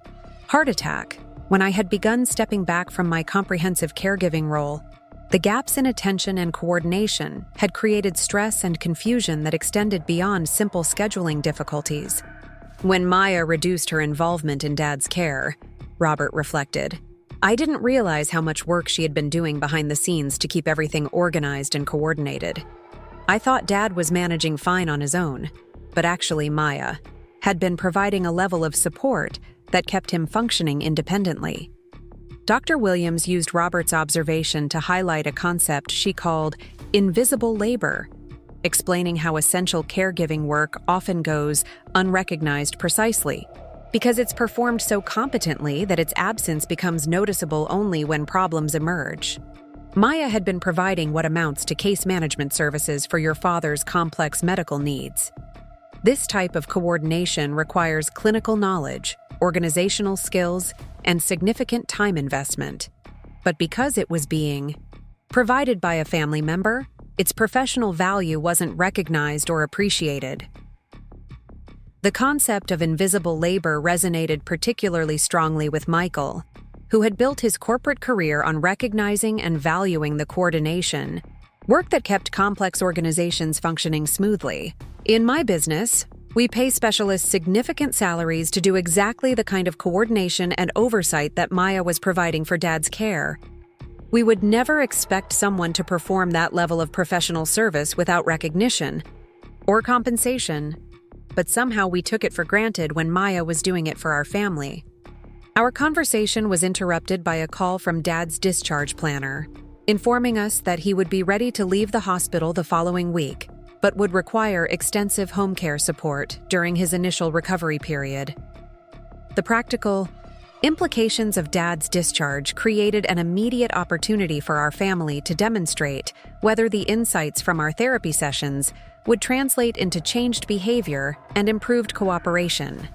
heart attack, when I had begun stepping back from my comprehensive caregiving role, the gaps in attention and coordination had created stress and confusion that extended beyond simple scheduling difficulties. When Maya reduced her involvement in Dad's care, Robert reflected, I didn't realize how much work she had been doing behind the scenes to keep everything organized and coordinated. I thought Dad was managing fine on his own, but actually Maya had been providing a level of support that kept him functioning independently. Dr. Williams used Robert's observation to highlight a concept she called invisible labor, explaining how essential caregiving work often goes unrecognized precisely because it's performed so competently that its absence becomes noticeable only when problems emerge. Maya had been providing what amounts to case management services for your father's complex medical needs. This type of coordination requires clinical knowledge, organizational skills, and significant time investment. But because it was being provided by a family member, its professional value wasn't recognized or appreciated. The concept of invisible labor resonated particularly strongly with Michael, who had built his corporate career on recognizing and valuing the coordination, work that kept complex organizations functioning smoothly. In my business, we pay specialists significant salaries to do exactly the kind of coordination and oversight that Maya was providing for Dad's care. We would never expect someone to perform that level of professional service without recognition or compensation, but somehow we took it for granted when Maya was doing it for our family. Our conversation was interrupted by a call from Dad's discharge planner, informing us that he would be ready to leave the hospital the following week, but would require extensive home care support during his initial recovery period. The practical implications of Dad's discharge created an immediate opportunity for our family to demonstrate whether the insights from our therapy sessions would translate into changed behavior and improved cooperation.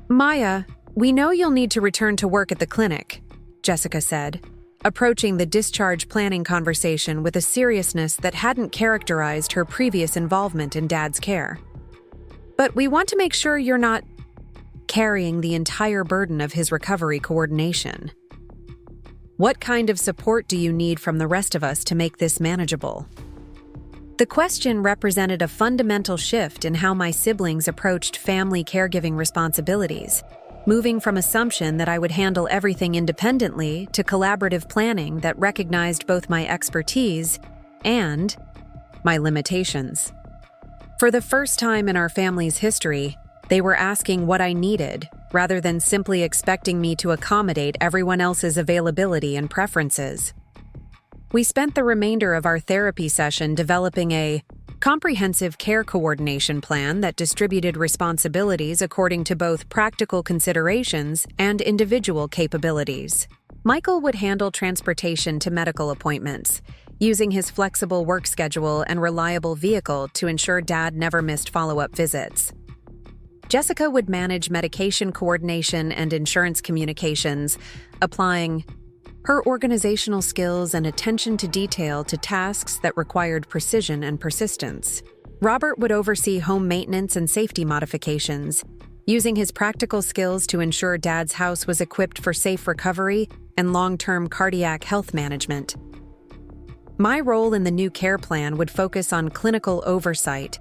"Maya, we know you'll need to return to work at the clinic," Jessica said, approaching the discharge planning conversation with a seriousness that hadn't characterized her previous involvement in Dad's care. "But we want to make sure you're not carrying the entire burden of his recovery coordination. What kind of support do you need from the rest of us to make this manageable?" The question represented a fundamental shift in how my siblings approached family caregiving responsibilities, moving from assumption that I would handle everything independently to collaborative planning that recognized both my expertise and my limitations. For the first time in our family's history, they were asking what I needed, rather than simply expecting me to accommodate everyone else's availability and preferences. We spent the remainder of our therapy session developing a comprehensive care coordination plan that distributed responsibilities according to both practical considerations and individual capabilities. Michael would handle transportation to medical appointments, using his flexible work schedule and reliable vehicle to ensure Dad never missed follow-up visits. Jessica would manage medication coordination and insurance communications, applying her organizational skills and attention to detail to tasks that required precision and persistence. Robert would oversee home maintenance and safety modifications, using his practical skills to ensure Dad's house was equipped for safe recovery and long-term cardiac health management. My role in the new care plan would focus on clinical oversight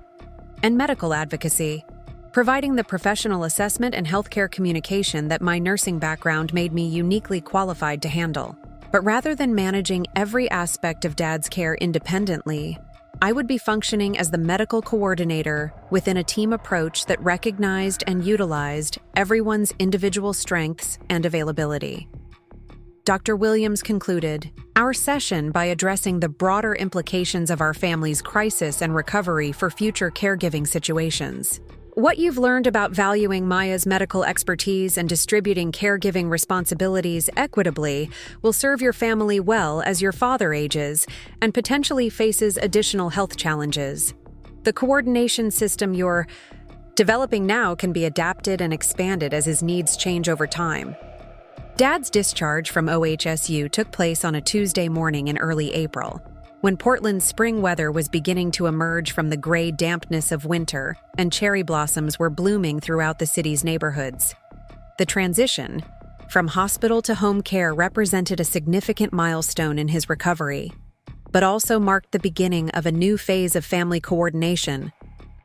and medical advocacy, providing the professional assessment and healthcare communication that my nursing background made me uniquely qualified to handle. But rather than managing every aspect of Dad's care independently, I would be functioning as the medical coordinator within a team approach that recognized and utilized everyone's individual strengths and availability. Dr. Williams concluded our session by addressing the broader implications of our family's crisis and recovery for future caregiving situations. What you've learned about valuing Maya's medical expertise and distributing caregiving responsibilities equitably will serve your family well as your father ages and potentially faces additional health challenges. The coordination system you're developing now can be adapted and expanded as his needs change over time. Dad's discharge from OHSU took place on a Tuesday morning in early April, when Portland's spring weather was beginning to emerge from the gray dampness of winter and cherry blossoms were blooming throughout the city's neighborhoods. The transition from hospital to home care represented a significant milestone in his recovery, but also marked the beginning of a new phase of family coordination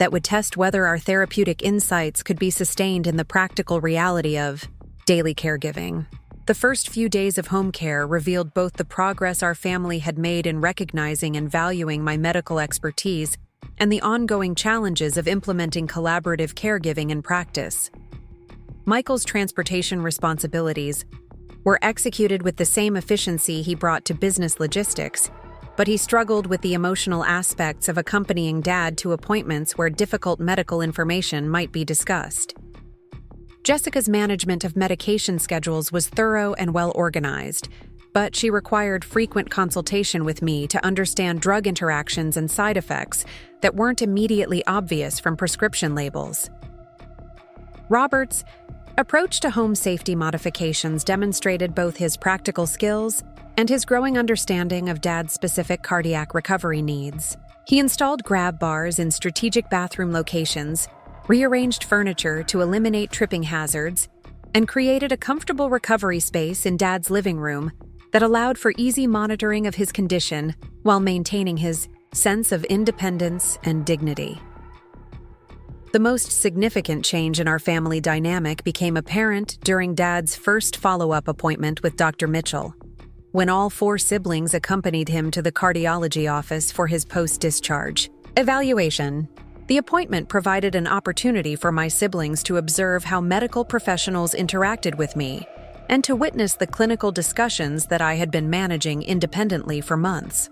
that would test whether our therapeutic insights could be sustained in the practical reality of daily caregiving. The first few days of home care revealed both the progress our family had made in recognizing and valuing my medical expertise and the ongoing challenges of implementing collaborative caregiving in practice. Michael's transportation responsibilities were executed with the same efficiency he brought to business logistics, but he struggled with the emotional aspects of accompanying Dad to appointments where difficult medical information might be discussed. Jessica's management of medication schedules was thorough and well organized, but she required frequent consultation with me to understand drug interactions and side effects that weren't immediately obvious from prescription labels. Robert's approach to home safety modifications demonstrated both his practical skills and his growing understanding of Dad's specific cardiac recovery needs. He installed grab bars in strategic bathroom locations, rearranged furniture to eliminate tripping hazards, and created a comfortable recovery space in Dad's living room that allowed for easy monitoring of his condition while maintaining his sense of independence and dignity. The most significant change in our family dynamic became apparent during Dad's first follow-up appointment with Dr. Mitchell, when all 4 siblings accompanied him to the cardiology office for his post-discharge evaluation. The appointment provided an opportunity for my siblings to observe how medical professionals interacted with me and to witness the clinical discussions that I had been managing independently for months.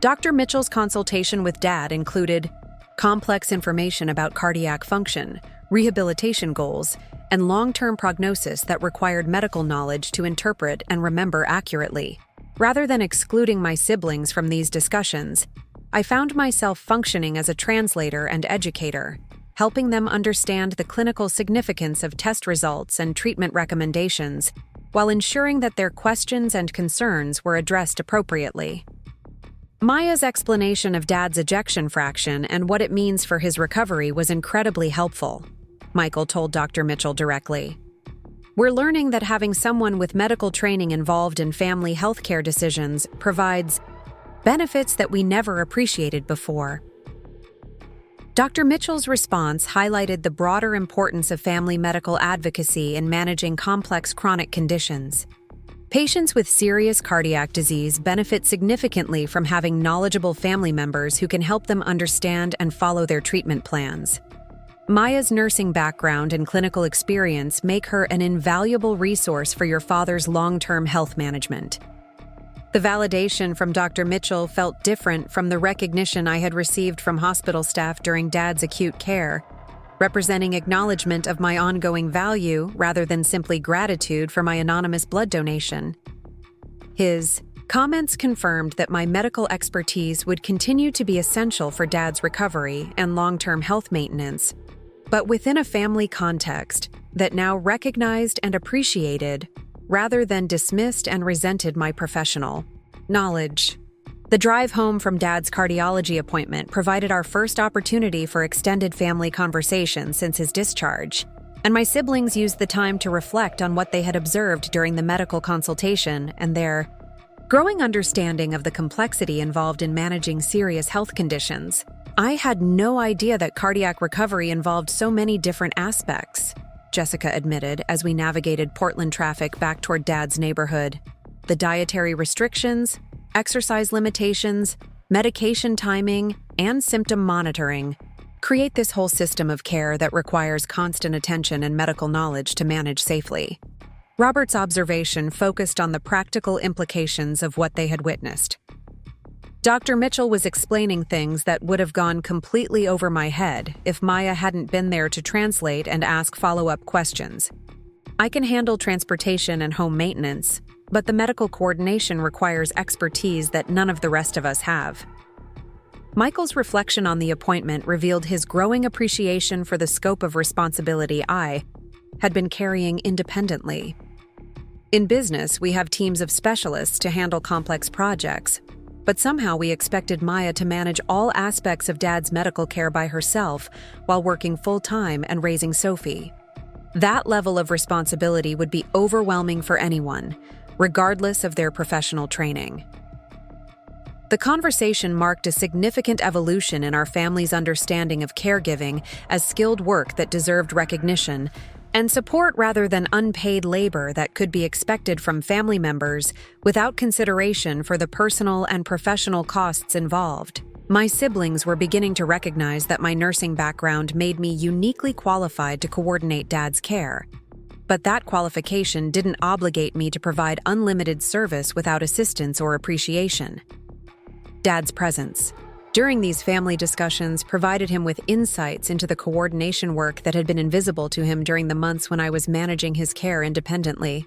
Dr. Mitchell's consultation with Dad included complex information about cardiac function, rehabilitation goals, and long-term prognosis that required medical knowledge to interpret and remember accurately. Rather than excluding my siblings from these discussions, I found myself functioning as a translator and educator, helping them understand the clinical significance of test results and treatment recommendations, while ensuring that their questions and concerns were addressed appropriately. Maya's explanation of Dad's ejection fraction and what it means for his recovery was incredibly helpful, Michael told Dr. Mitchell directly. We're learning that having someone with medical training involved in family healthcare decisions provides benefits that we never appreciated before. Dr. Mitchell's response highlighted the broader importance of family medical advocacy in managing complex chronic conditions. Patients with serious cardiac disease benefit significantly from having knowledgeable family members who can help them understand and follow their treatment plans. Maya's nursing background and clinical experience make her an invaluable resource for your father's long-term health management. The validation from Dr. Mitchell felt different from the recognition I had received from hospital staff during Dad's acute care, representing acknowledgement of my ongoing value rather than simply gratitude for my anonymous blood donation. His comments confirmed that my medical expertise would continue to be essential for Dad's recovery and long-term health maintenance, but within a family context that now recognized and appreciated rather than dismissed and resented my professional knowledge. The drive home from Dad's cardiology appointment provided our first opportunity for extended family conversation since his discharge, and my siblings used the time to reflect on what they had observed during the medical consultation and their growing understanding of the complexity involved in managing serious health conditions. I had no idea that cardiac recovery involved so many different aspects, Jessica admitted as we navigated Portland traffic back toward Dad's neighborhood. The dietary restrictions, exercise limitations, medication timing, and symptom monitoring create this whole system of care that requires constant attention and medical knowledge to manage safely. Robert's observation focused on the practical implications of what they had witnessed. Dr. Mitchell was explaining things that would have gone completely over my head if Maya hadn't been there to translate and ask follow-up questions. I can handle transportation and home maintenance, but the medical coordination requires expertise that none of the rest of us have. Michael's reflection on the appointment revealed his growing appreciation for the scope of responsibility I had been carrying independently. In business, we have teams of specialists to handle complex projects, but somehow we expected Maya to manage all aspects of Dad's medical care by herself while working full-time and raising Sophie. That level of responsibility would be overwhelming for anyone, regardless of their professional training. The conversation marked a significant evolution in our family's understanding of caregiving as skilled work that deserved recognition and support rather than unpaid labor that could be expected from family members without consideration for the personal and professional costs involved. My siblings were beginning to recognize that my nursing background made me uniquely qualified to coordinate Dad's care. But that qualification didn't obligate me to provide unlimited service without assistance or appreciation. Dad's presence during these family discussions provided him with insights into the coordination work that had been invisible to him during the months when I was managing his care independently.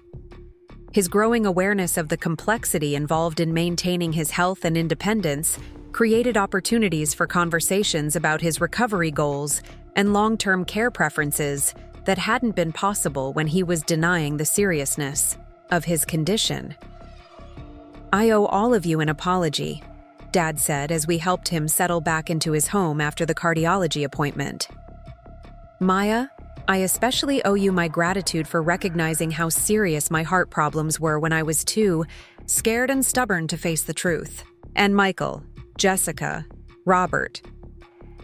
His growing awareness of the complexity involved in maintaining his health and independence created opportunities for conversations about his recovery goals and long-term care preferences that hadn't been possible when he was denying the seriousness of his condition. "I owe all of you an apology," Dad said as we helped him settle back into his home after the cardiology appointment. "Maya, I especially owe you my gratitude for recognizing how serious my heart problems were when I was too scared and stubborn to face the truth. And Michael, Jessica, Robert,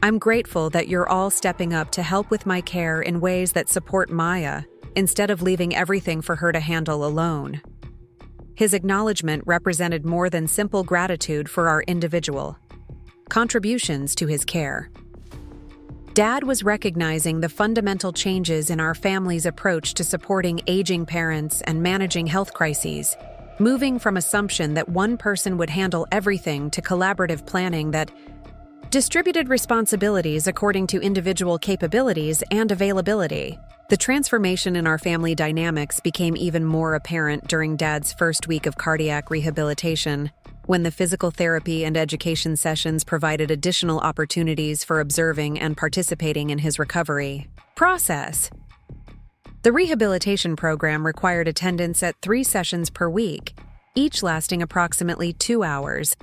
I'm grateful that you're all stepping up to help with my care in ways that support Maya instead of leaving everything for her to handle alone." His acknowledgement represented more than simple gratitude for our individual contributions to his care. Dad was recognizing the fundamental changes in our family's approach to supporting aging parents and managing health crises, moving from assumption that one person would handle everything to collaborative planning that distributed responsibilities according to individual capabilities and availability. The transformation in our family dynamics became even more apparent during Dad's first week of cardiac rehabilitation, when the physical therapy and education sessions provided additional opportunities for observing and participating in his recovery process. The rehabilitation program required attendance at 3 sessions per week, each lasting approximately 2 hours,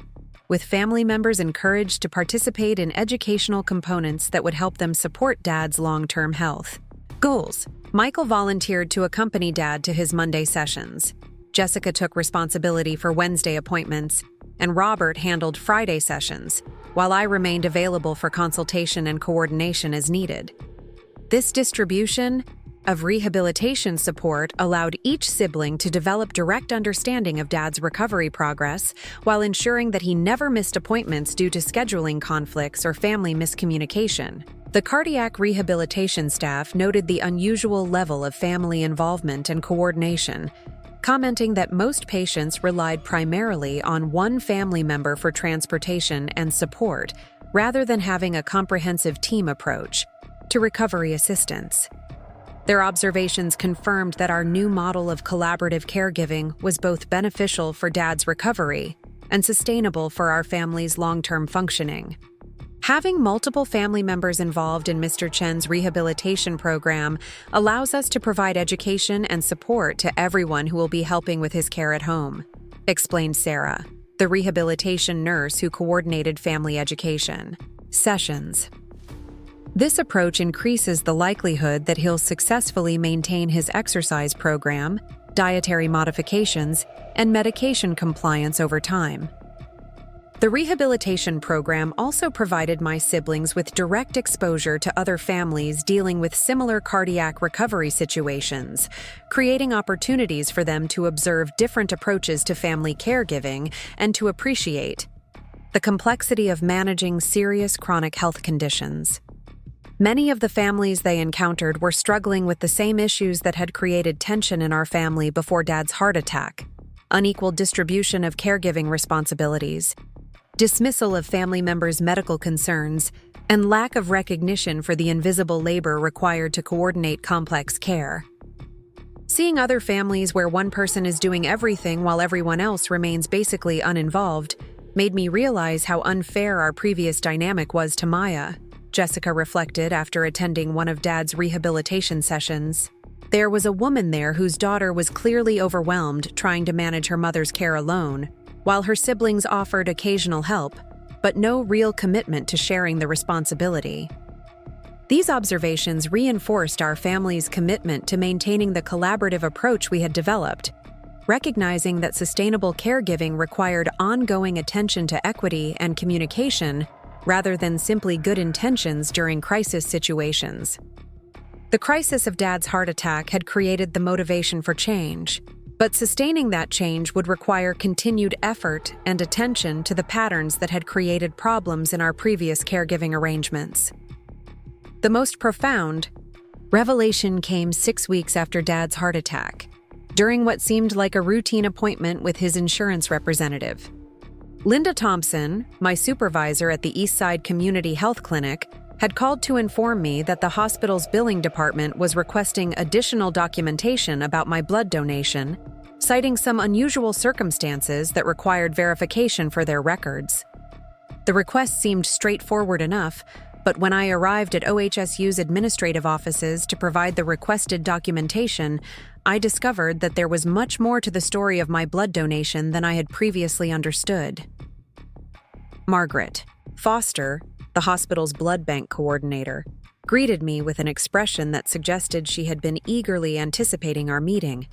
with family members encouraged to participate in educational components that would help them support Dad's long-term health goals. Michael volunteered to accompany Dad to his Monday sessions. Jessica took responsibility for Wednesday appointments, and Robert handled Friday sessions, while I remained available for consultation and coordination as needed. This distribution of rehabilitation support allowed each sibling to develop direct understanding of Dad's recovery progress while ensuring that he never missed appointments due to scheduling conflicts or family miscommunication. The cardiac rehabilitation staff noted the unusual level of family involvement and coordination, commenting that most patients relied primarily on one family member for transportation and support, rather than having a comprehensive team approach to recovery assistance. Their observations confirmed that our new model of collaborative caregiving was both beneficial for Dad's recovery and sustainable for our family's long-term functioning. Having multiple family members involved in Mr. Chen's rehabilitation program allows us to provide education and support to everyone who will be helping with his care at home, explained Sarah, the rehabilitation nurse who coordinated family education sessions. This approach increases the likelihood that he'll successfully maintain his exercise program, dietary modifications, and medication compliance over time. The rehabilitation program also provided my siblings with direct exposure to other families dealing with similar cardiac recovery situations, creating opportunities for them to observe different approaches to family caregiving and to appreciate the complexity of managing serious chronic health conditions. Many of the families they encountered were struggling with the same issues that had created tension in our family before Dad's heart attack: unequal distribution of caregiving responsibilities, dismissal of family members' medical concerns, and lack of recognition for the invisible labor required to coordinate complex care. Seeing other families where one person is doing everything while everyone else remains basically uninvolved made me realize how unfair our previous dynamic was to Maya, Jessica reflected after attending one of Dad's rehabilitation sessions. There was a woman there whose daughter was clearly overwhelmed trying to manage her mother's care alone, while her siblings offered occasional help, but no real commitment to sharing the responsibility. These observations reinforced our family's commitment to maintaining the collaborative approach we had developed, recognizing that sustainable caregiving required ongoing attention to equity and communication rather than simply good intentions during crisis situations. The crisis of Dad's heart attack had created the motivation for change, but sustaining that change would require continued effort and attention to the patterns that had created problems in our previous caregiving arrangements. The most profound revelation came 6 weeks after Dad's heart attack, during what seemed like a routine appointment with his insurance representative. Linda Thompson, my supervisor at the Eastside Community Health Clinic, had called to inform me that the hospital's billing department was requesting additional documentation about my blood donation, citing some unusual circumstances that required verification for their records. The request seemed straightforward enough, but when I arrived at OHSU's administrative offices to provide the requested documentation, I discovered that there was much more to the story of my blood donation than I had previously understood. Margaret Foster, the hospital's blood bank coordinator, greeted me with an expression that suggested she had been eagerly anticipating our meeting.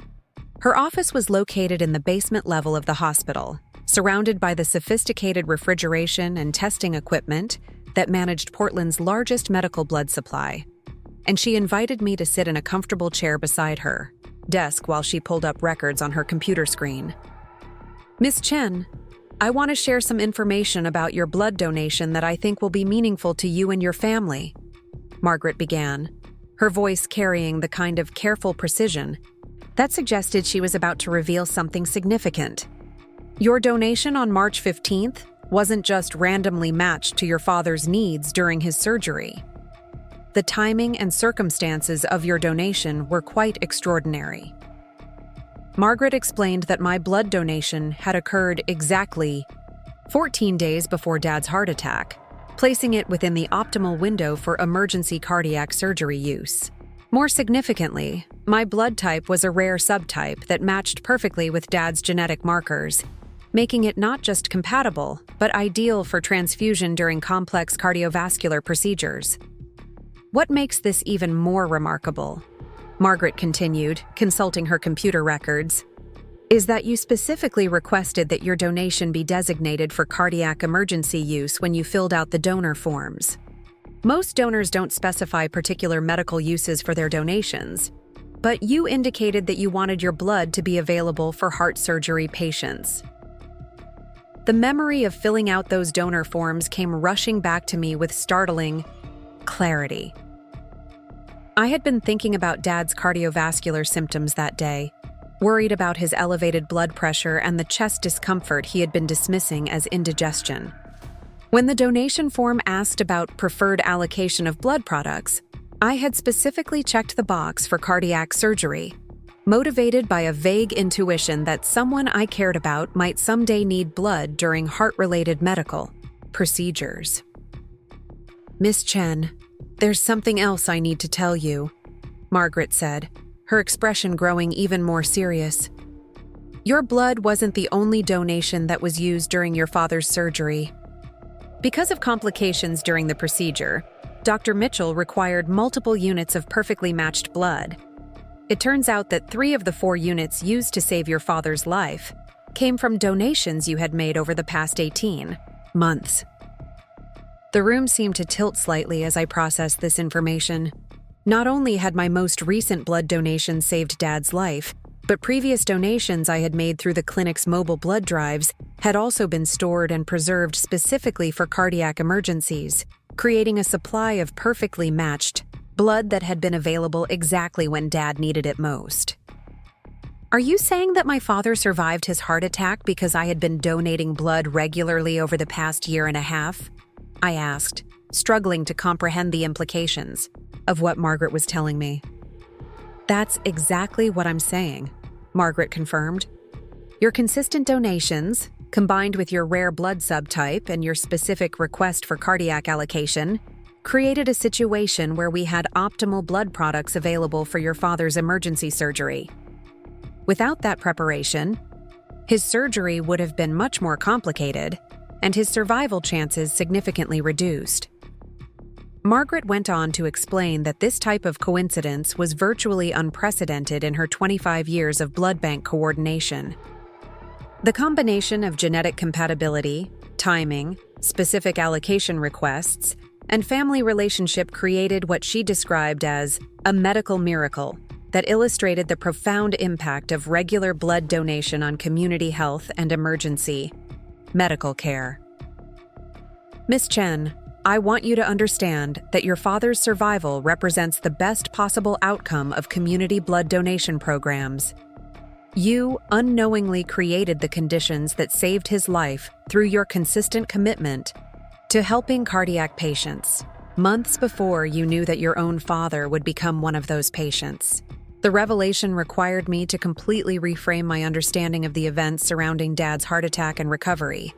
Her office was located in the basement level of the hospital, surrounded by the sophisticated refrigeration and testing equipment that managed Portland's largest medical blood supply, and she invited me to sit in a comfortable chair beside her desk while she pulled up records on her computer screen. "Miss Chen, I want to share some information about your blood donation that I think will be meaningful to you and your family," Margaret began, her voice carrying the kind of careful precision that suggested she was about to reveal something significant. "Your donation on March 15th wasn't just randomly matched to your father's needs during his surgery. The timing and circumstances of your donation were quite extraordinary." Margaret explained that my blood donation had occurred exactly 14 days before Dad's heart attack, placing it within the optimal window for emergency cardiac surgery use. More significantly, my blood type was a rare subtype that matched perfectly with Dad's genetic markers, making it not just compatible, but ideal for transfusion during complex cardiovascular procedures. "What makes this even more remarkable," Margaret continued, consulting her computer records, "is that you specifically requested that your donation be designated for cardiac emergency use when you filled out the donor forms. Most donors don't specify particular medical uses for their donations, but you indicated that you wanted your blood to be available for heart surgery patients." The memory of filling out those donor forms came rushing back to me with startling clarity. I had been thinking about Dad's cardiovascular symptoms that day, worried about his elevated blood pressure and the chest discomfort he had been dismissing as indigestion. When the donation form asked about preferred allocation of blood products, I had specifically checked the box for cardiac surgery, motivated by a vague intuition that someone I cared about might someday need blood during heart-related medical procedures. "Miss Chen, there's something else I need to tell you," Margaret said, her expression growing even more serious. "Your blood wasn't the only donation that was used during your father's surgery. Because of complications during the procedure, Dr. Mitchell required multiple units of perfectly matched blood. It turns out that 3 of the 4 units used to save your father's life came from donations you had made over the past 18 months." The room seemed to tilt slightly as I processed this information. Not only had my most recent blood donation saved Dad's life, but previous donations I had made through the clinic's mobile blood drives had also been stored and preserved specifically for cardiac emergencies, creating a supply of perfectly matched blood that had been available exactly when Dad needed it most. "Are you saying that my father survived his heart attack because I had been donating blood regularly over the past year and a half?" I asked, struggling to comprehend the implications of what Margaret was telling me. "That's exactly what I'm saying," Margaret confirmed. "Your consistent donations, combined with your rare blood subtype and your specific request for cardiac allocation, created a situation where we had optimal blood products available for your father's emergency surgery. Without that preparation, his surgery would have been much more complicated, and his survival chances significantly reduced." Margaret went on to explain that this type of coincidence was virtually unprecedented in her 25 years of blood bank coordination. The combination of genetic compatibility, timing, specific allocation requests, and family relationship created what she described as a medical miracle that illustrated the profound impact of regular blood donation on community health and emergency medical care. "Miss Chen, I want you to understand that your father's survival represents the best possible outcome of community blood donation programs. You unknowingly created the conditions that saved his life through your consistent commitment to helping cardiac patients, months before you knew that your own father would become one of those patients. The revelation required me to completely reframe my understanding of the events surrounding Dad's heart attack and recovery.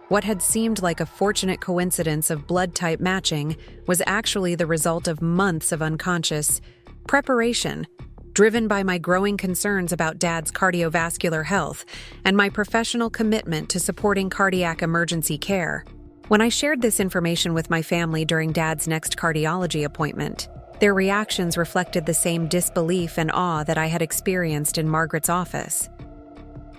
What had seemed like a fortunate coincidence of blood type matching was actually the result of months of unconscious preparation, driven by my growing concerns about Dad's cardiovascular health and my professional commitment to supporting cardiac emergency care. When I shared this information with my family during Dad's next cardiology appointment, their reactions reflected the same disbelief and awe that I had experienced in Margaret's office.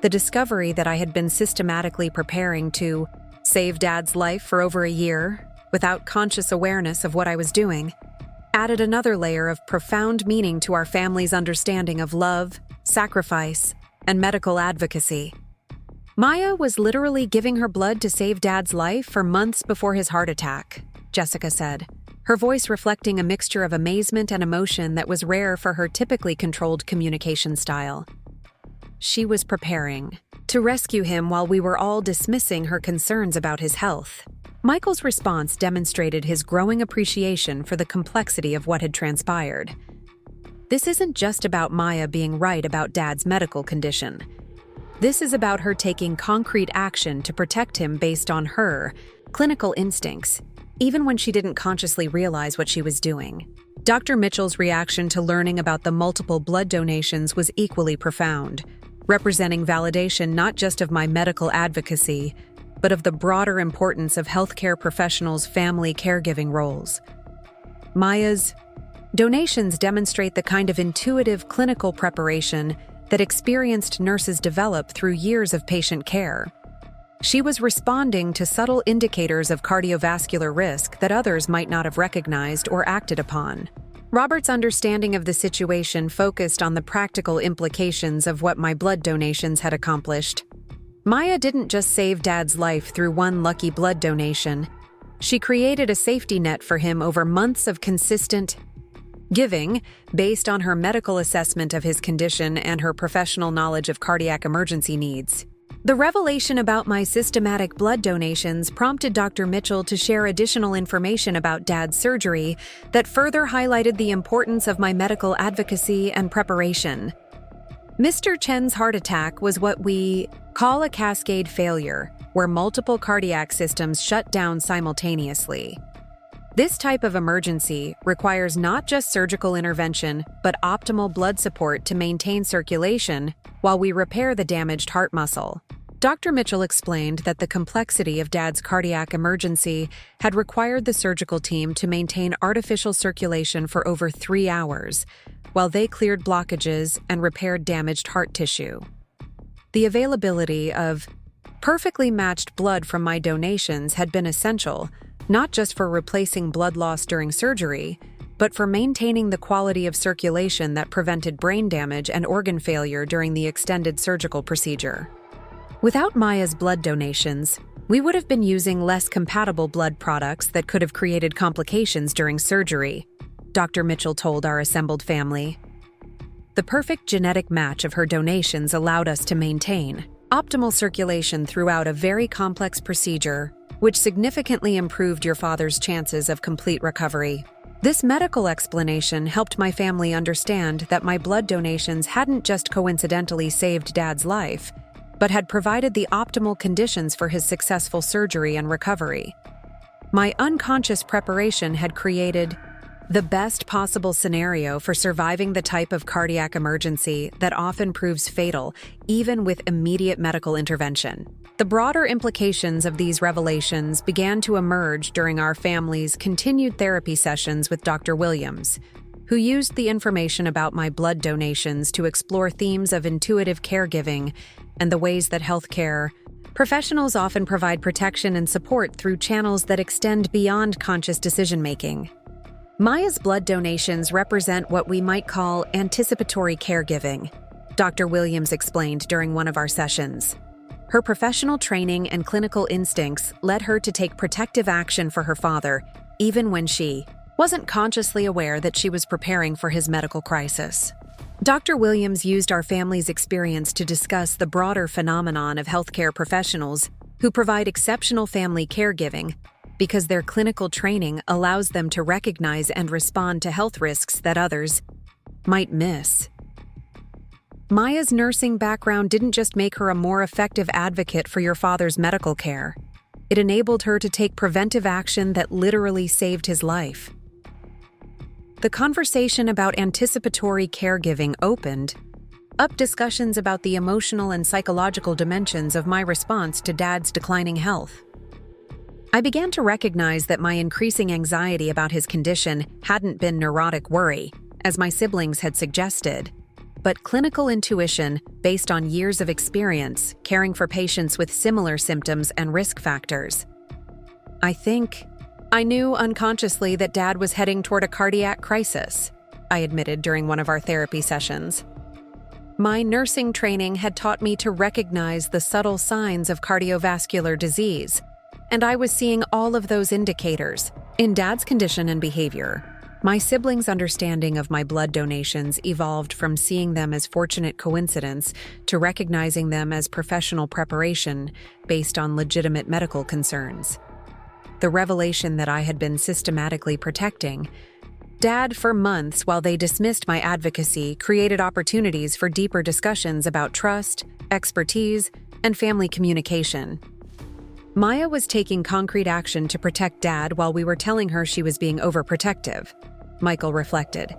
The discovery that I had been systematically preparing to save Dad's life for over a year, without conscious awareness of what I was doing, added another layer of profound meaning to our family's understanding of love, sacrifice, and medical advocacy. Maya was literally giving her blood to save Dad's life for months before his heart attack, Jessica said, her voice reflecting a mixture of amazement and emotion that was rare for her typically controlled communication style. She was preparing to rescue him while we were all dismissing her concerns about his health. Michael's response demonstrated his growing appreciation for the complexity of what had transpired. This isn't just about Maya being right about Dad's medical condition. This is about her taking concrete action to protect him based on her clinical instincts, even when she didn't consciously realize what she was doing. Dr. Mitchell's reaction to learning about the multiple blood donations was equally profound, representing validation not just of my medical advocacy, but of the broader importance of healthcare professionals' family caregiving roles. Maya's donations demonstrate the kind of intuitive clinical preparation that experienced nurses develop through years of patient care. She was responding to subtle indicators of cardiovascular risk that others might not have recognized or acted upon. Robert's understanding of the situation focused on the practical implications of what my blood donations had accomplished. Maya didn't just save Dad's life through one lucky blood donation. She created a safety net for him over months of consistent giving, based on her medical assessment of his condition and her professional knowledge of cardiac emergency needs. The revelation about my systematic blood donations prompted Dr. Mitchell to share additional information about Dad's surgery that further highlighted the importance of my medical advocacy and preparation. Mr. Chen's heart attack was what we call a cascade failure, where multiple cardiac systems shut down simultaneously. This type of emergency requires not just surgical intervention, but optimal blood support to maintain circulation while we repair the damaged heart muscle. Dr. Mitchell explained that the complexity of Dad's cardiac emergency had required the surgical team to maintain artificial circulation for over 3 hours, while they cleared blockages and repaired damaged heart tissue. The availability of perfectly matched blood from my donations had been essential, not just for replacing blood loss during surgery, but for maintaining the quality of circulation that prevented brain damage and organ failure during the extended surgical procedure. Without Maya's blood donations, we would have been using less compatible blood products that could have created complications during surgery, Dr. Mitchell told our assembled family. The perfect genetic match of her donations allowed us to maintain optimal circulation throughout a very complex procedure, which significantly improved your father's chances of complete recovery. This medical explanation helped my family understand that my blood donations hadn't just coincidentally saved Dad's life, but had provided the optimal conditions for his successful surgery and recovery. My unconscious preparation had created the best possible scenario for surviving the type of cardiac emergency that often proves fatal, even with immediate medical intervention. The broader implications of these revelations began to emerge during our family's continued therapy sessions with Dr. Williams, who used the information about my blood donations to explore themes of intuitive caregiving and the ways that healthcare professionals often provide protection and support through channels that extend beyond conscious decision-making. Maya's blood donations represent what we might call anticipatory caregiving, Dr. Williams explained during one of our sessions. Her professional training and clinical instincts led her to take protective action for her father, even when she wasn't consciously aware that she was preparing for his medical crisis. Dr. Williams used our family's experience to discuss the broader phenomenon of healthcare professionals who provide exceptional family caregiving because their clinical training allows them to recognize and respond to health risks that others might miss. Maya's nursing background didn't just make her a more effective advocate for your father's medical care. It enabled her to take preventive action that literally saved his life. The conversation about anticipatory caregiving opened up discussions about the emotional and psychological dimensions of my response to Dad's declining health. I began to recognize that my increasing anxiety about his condition hadn't been neurotic worry, as my siblings had suggested, but clinical intuition based on years of experience caring for patients with similar symptoms and risk factors. I knew unconsciously that Dad was heading toward a cardiac crisis, I admitted during one of our therapy sessions. My nursing training had taught me to recognize the subtle signs of cardiovascular disease, and I was seeing all of those indicators in Dad's condition and behavior. My siblings' understanding of my blood donations evolved from seeing them as fortunate coincidence to recognizing them as professional preparation based on legitimate medical concerns. The revelation that I had been systematically protecting Dad for months while they dismissed my advocacy created opportunities for deeper discussions about trust, expertise, and family communication. Maya was taking concrete action to protect Dad while we were telling her she was being overprotective, Michael reflected.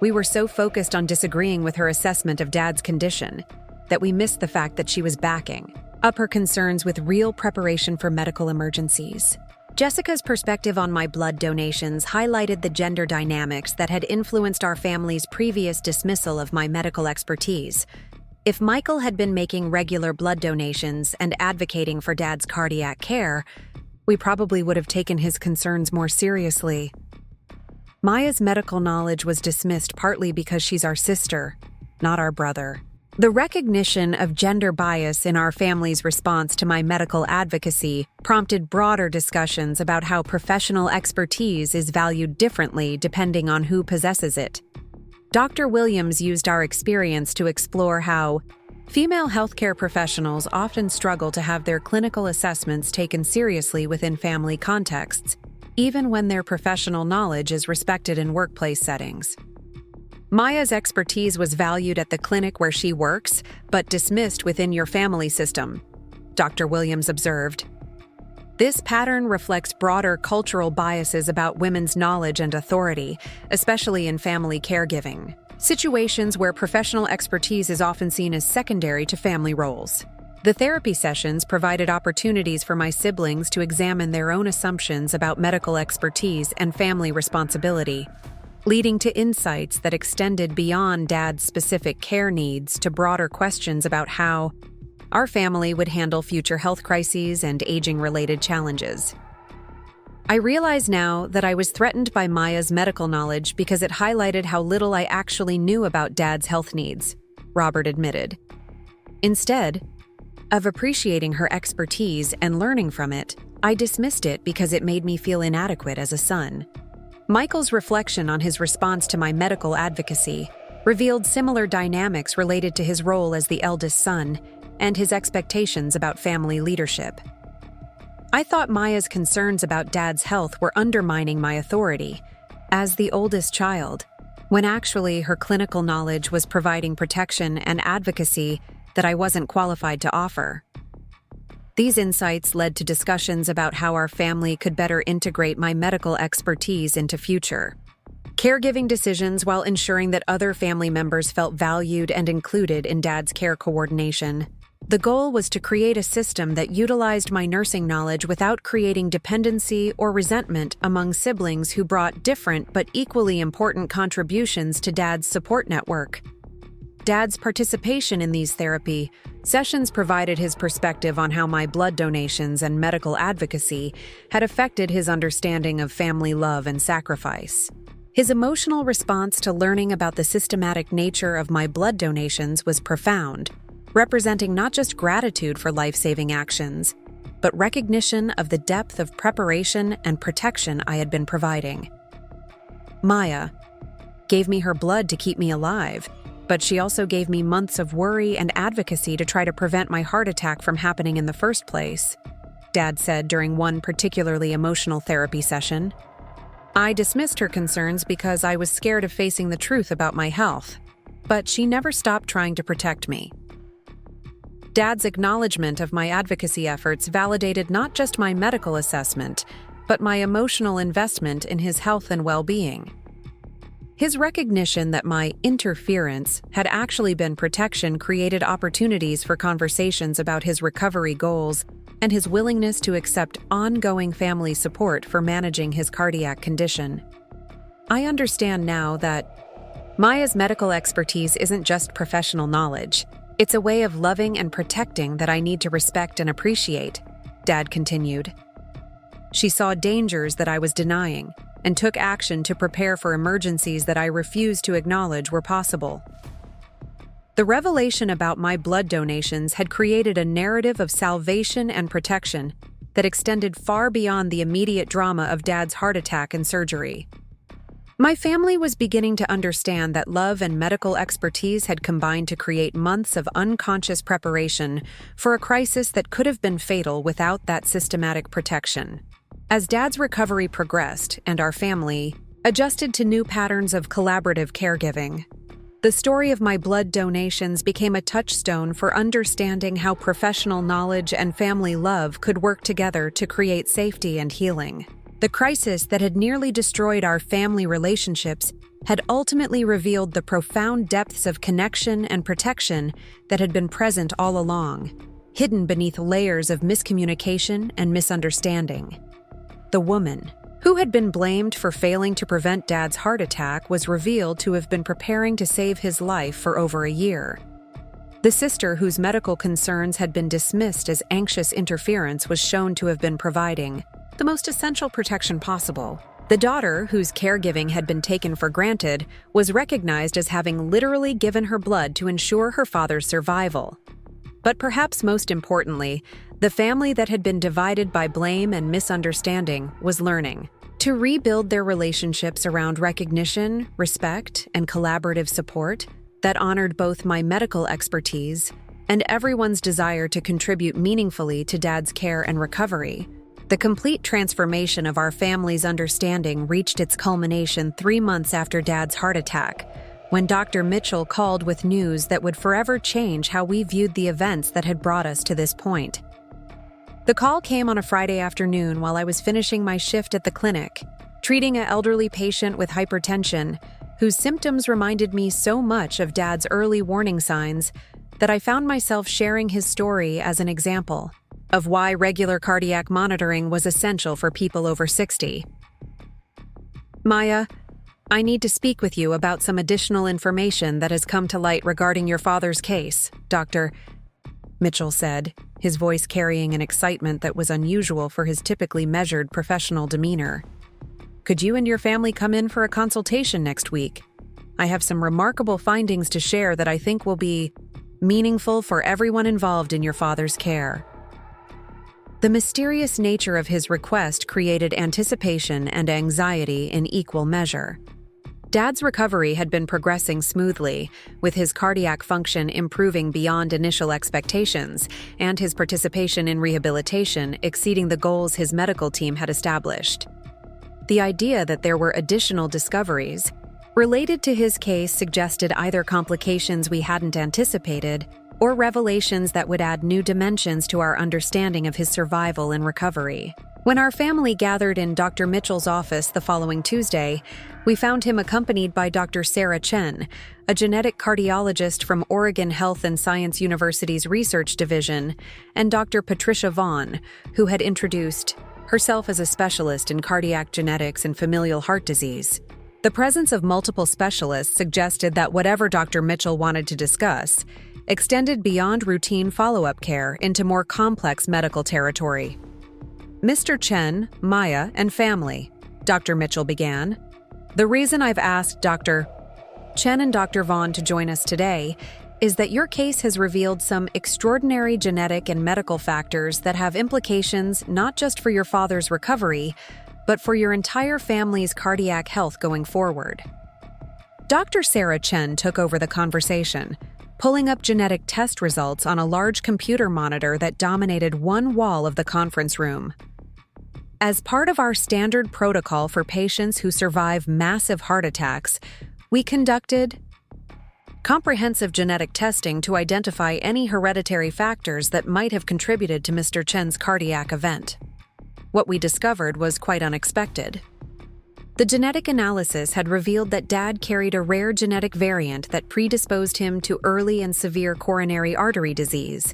We were so focused on disagreeing with her assessment of Dad's condition that we missed the fact that she was backing up her concerns with real preparation for medical emergencies. Jessica's perspective on my blood donations highlighted the gender dynamics that had influenced our family's previous dismissal of my medical expertise. If Michael had been making regular blood donations and advocating for Dad's cardiac care, we probably would have taken his concerns more seriously. Maya's medical knowledge was dismissed partly because she's our sister, not our brother. The recognition of gender bias in our family's response to my medical advocacy prompted broader discussions about how professional expertise is valued differently depending on who possesses it. Dr. Williams used our experience to explore how female healthcare professionals often struggle to have their clinical assessments taken seriously within family contexts, even when their professional knowledge is respected in workplace settings. Maya's expertise was valued at the clinic where she works, but dismissed within your family system, Dr. Williams observed. This pattern reflects broader cultural biases about women's knowledge and authority, especially in family caregiving, situations where professional expertise is often seen as secondary to family roles. The therapy sessions provided opportunities for my siblings to examine their own assumptions about medical expertise and family responsibility, leading to insights that extended beyond Dad's specific care needs to broader questions about how our family would handle future health crises and aging-related challenges. I realize now that I was threatened by Maya's medical knowledge because it highlighted how little I actually knew about Dad's health needs, Robert admitted. Instead of appreciating her expertise and learning from it, I dismissed it because it made me feel inadequate as a son. Michael's reflection on his response to my medical advocacy revealed similar dynamics related to his role as the eldest son and his expectations about family leadership. I thought Maya's concerns about Dad's health were undermining my authority as the oldest child, when actually her clinical knowledge was providing protection and advocacy that I wasn't qualified to offer. These insights led to discussions about how our family could better integrate my medical expertise into future caregiving decisions while ensuring that other family members felt valued and included in Dad's care coordination. The goal was to create a system that utilized my nursing knowledge without creating dependency or resentment among siblings who brought different but equally important contributions to Dad's support network. Dad's participation in these therapy sessions provided his perspective on how my blood donations and medical advocacy had affected his understanding of family love and sacrifice. His emotional response to learning about the systematic nature of my blood donations was profound, representing not just gratitude for life-saving actions, but recognition of the depth of preparation and protection I had been providing. Maya gave me her blood to keep me alive, but she also gave me months of worry and advocacy to try to prevent my heart attack from happening in the first place, Dad said during one particularly emotional therapy session. I dismissed her concerns because I was scared of facing the truth about my health. but she never stopped trying to protect me. Dad's acknowledgement of my advocacy efforts validated not just my medical assessment, but my emotional investment in his health and well-being. His recognition that my interference had actually been protection created opportunities for conversations about his recovery goals and his willingness to accept ongoing family support for managing his cardiac condition. I understand now that Maya's medical expertise isn't just professional knowledge. It's a way of loving and protecting that I need to respect and appreciate, Dad continued. She saw dangers that I was denying and took action to prepare for emergencies that I refused to acknowledge were possible. The revelation about my blood donations had created a narrative of salvation and protection that extended far beyond the immediate drama of Dad's heart attack and surgery. My family was beginning to understand that love and medical expertise had combined to create months of unconscious preparation for a crisis that could have been fatal without that systematic protection. As Dad's recovery progressed and our family adjusted to new patterns of collaborative caregiving, the story of my blood donations became a touchstone for understanding how professional knowledge and family love could work together to create safety and healing. The crisis that had nearly destroyed our family relationships had ultimately revealed the profound depths of connection and protection that had been present all along, hidden beneath layers of miscommunication and misunderstanding. The woman, who had been blamed for failing to prevent Dad's heart attack, was revealed to have been preparing to save his life for over a year. The sister whose medical concerns had been dismissed as anxious interference was shown to have been providing the most essential protection possible. The daughter, whose caregiving had been taken for granted, was recognized as having literally given her blood to ensure her father's survival. But perhaps most importantly, the family that had been divided by blame and misunderstanding was learning to rebuild their relationships around recognition, respect, and collaborative support that honored both my medical expertise and everyone's desire to contribute meaningfully to Dad's care and recovery. The complete transformation of our family's understanding reached its culmination 3 months after Dad's heart attack, when Dr. Mitchell called with news that would forever change how we viewed the events that had brought us to this point. The call came on a Friday afternoon while I was finishing my shift at the clinic, treating an elderly patient with hypertension, whose symptoms reminded me so much of Dad's early warning signs that I found myself sharing his story as an example of why regular cardiac monitoring was essential for people over 60. Maya, I need to speak with you about some additional information that has come to light regarding your father's case, Dr. Mitchell said, his voice carrying an excitement that was unusual for his typically measured professional demeanor. Could you and your family come in for a consultation next week? I have some remarkable findings to share that I think will be meaningful for everyone involved in your father's care. The mysterious nature of his request created anticipation and anxiety in equal measure. Dad's recovery had been progressing smoothly, with his cardiac function improving beyond initial expectations and his participation in rehabilitation exceeding the goals his medical team had established. The idea that there were additional discoveries related to his case suggested either complications we hadn't anticipated or revelations that would add new dimensions to our understanding of his survival and recovery. When our family gathered in Dr. Mitchell's office the following Tuesday, we found him accompanied by Dr. Maya Chen, a genetic cardiologist from Oregon Health and Science University's Research Division, and Dr. Patricia Williams, who had introduced herself as a specialist in cardiac genetics and familial heart disease. The presence of multiple specialists suggested that whatever Dr. Mitchell wanted to discuss extended beyond routine follow-up care into more complex medical territory. Mr. Chen, Maya, and family, Dr. Mitchell began. The reason I've asked Dr. Chen and Dr. Vaughn to join us today is that your case has revealed some extraordinary genetic and medical factors that have implications not just for your father's recovery, but for your entire family's cardiac health going forward. Dr. Maya Chen took over the conversation, pulling up genetic test results on a large computer monitor that dominated one wall of the conference room. As part of our standard protocol for patients who survive massive heart attacks, we conducted comprehensive genetic testing to identify any hereditary factors that might have contributed to Mr. Chen's cardiac event. What we discovered was quite unexpected. The genetic analysis had revealed that Dad carried a rare genetic variant that predisposed him to early and severe coronary artery disease,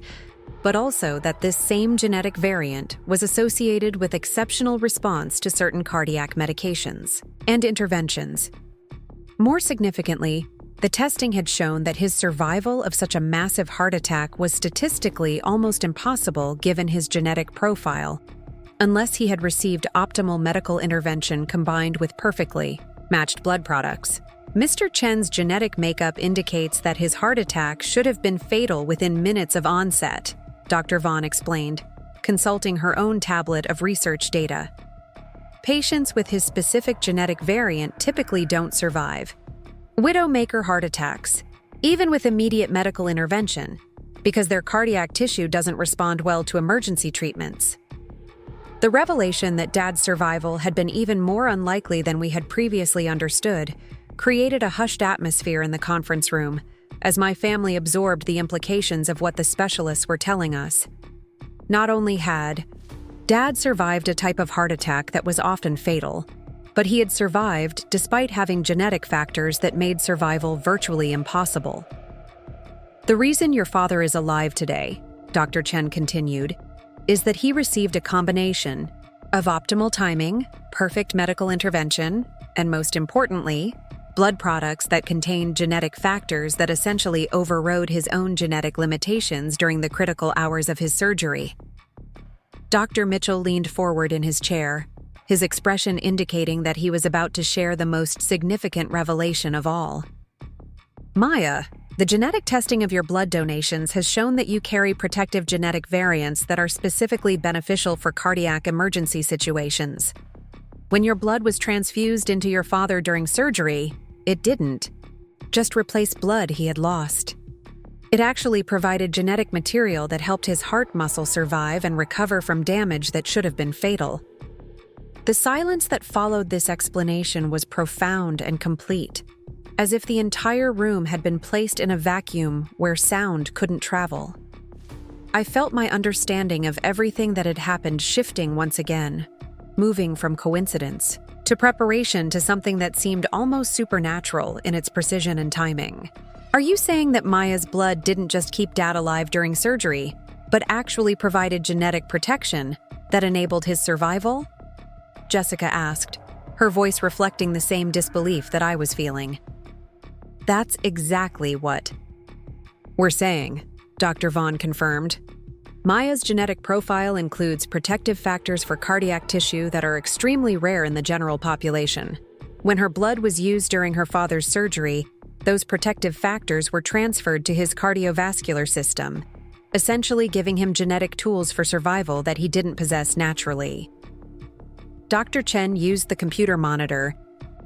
but also that this same genetic variant was associated with exceptional response to certain cardiac medications and interventions. More significantly, the testing had shown that his survival of such a massive heart attack was statistically almost impossible given his genetic profile, unless he had received optimal medical intervention combined with perfectly matched blood products. Mr. Chen's genetic makeup indicates that his heart attack should have been fatal within minutes of onset, Dr. Vaughn explained, consulting her own tablet of research data. Patients with his specific genetic variant typically don't survive widowmaker heart attacks, even with immediate medical intervention, because their cardiac tissue doesn't respond well to emergency treatments. The revelation that Dad's survival had been even more unlikely than we had previously understood created a hushed atmosphere in the conference room as my family absorbed the implications of what the specialists were telling us. Not only had Dad survived a type of heart attack that was often fatal, but he had survived despite having genetic factors that made survival virtually impossible. The reason your father is alive today, Dr. Chen continued, is that he received a combination of optimal timing, perfect medical intervention, and most importantly, blood products that contained genetic factors that essentially overrode his own genetic limitations during the critical hours of his surgery. Dr. Mitchell leaned forward in his chair, his expression indicating that he was about to share the most significant revelation of all. Maya, the genetic testing of your blood donations has shown that you carry protective genetic variants that are specifically beneficial for cardiac emergency situations. When your blood was transfused into your father during surgery, it didn't just replace blood he had lost. It actually provided genetic material that helped his heart muscle survive and recover from damage that should have been fatal. The silence that followed this explanation was profound and complete, as if the entire room had been placed in a vacuum where sound couldn't travel. I felt my understanding of everything that had happened shifting once again, moving from coincidence to preparation to something that seemed almost supernatural in its precision and timing. Are you saying that Maya's blood didn't just keep Dad alive during surgery, but actually provided genetic protection that enabled his survival? Jessica asked, her voice reflecting the same disbelief that I was feeling. That's exactly what we're saying, Dr. Vaughn confirmed. Maya's genetic profile includes protective factors for cardiac tissue that are extremely rare in the general population. When her blood was used during her father's surgery, those protective factors were transferred to his cardiovascular system, essentially giving him genetic tools for survival that he didn't possess naturally. Dr. Chen used the computer monitor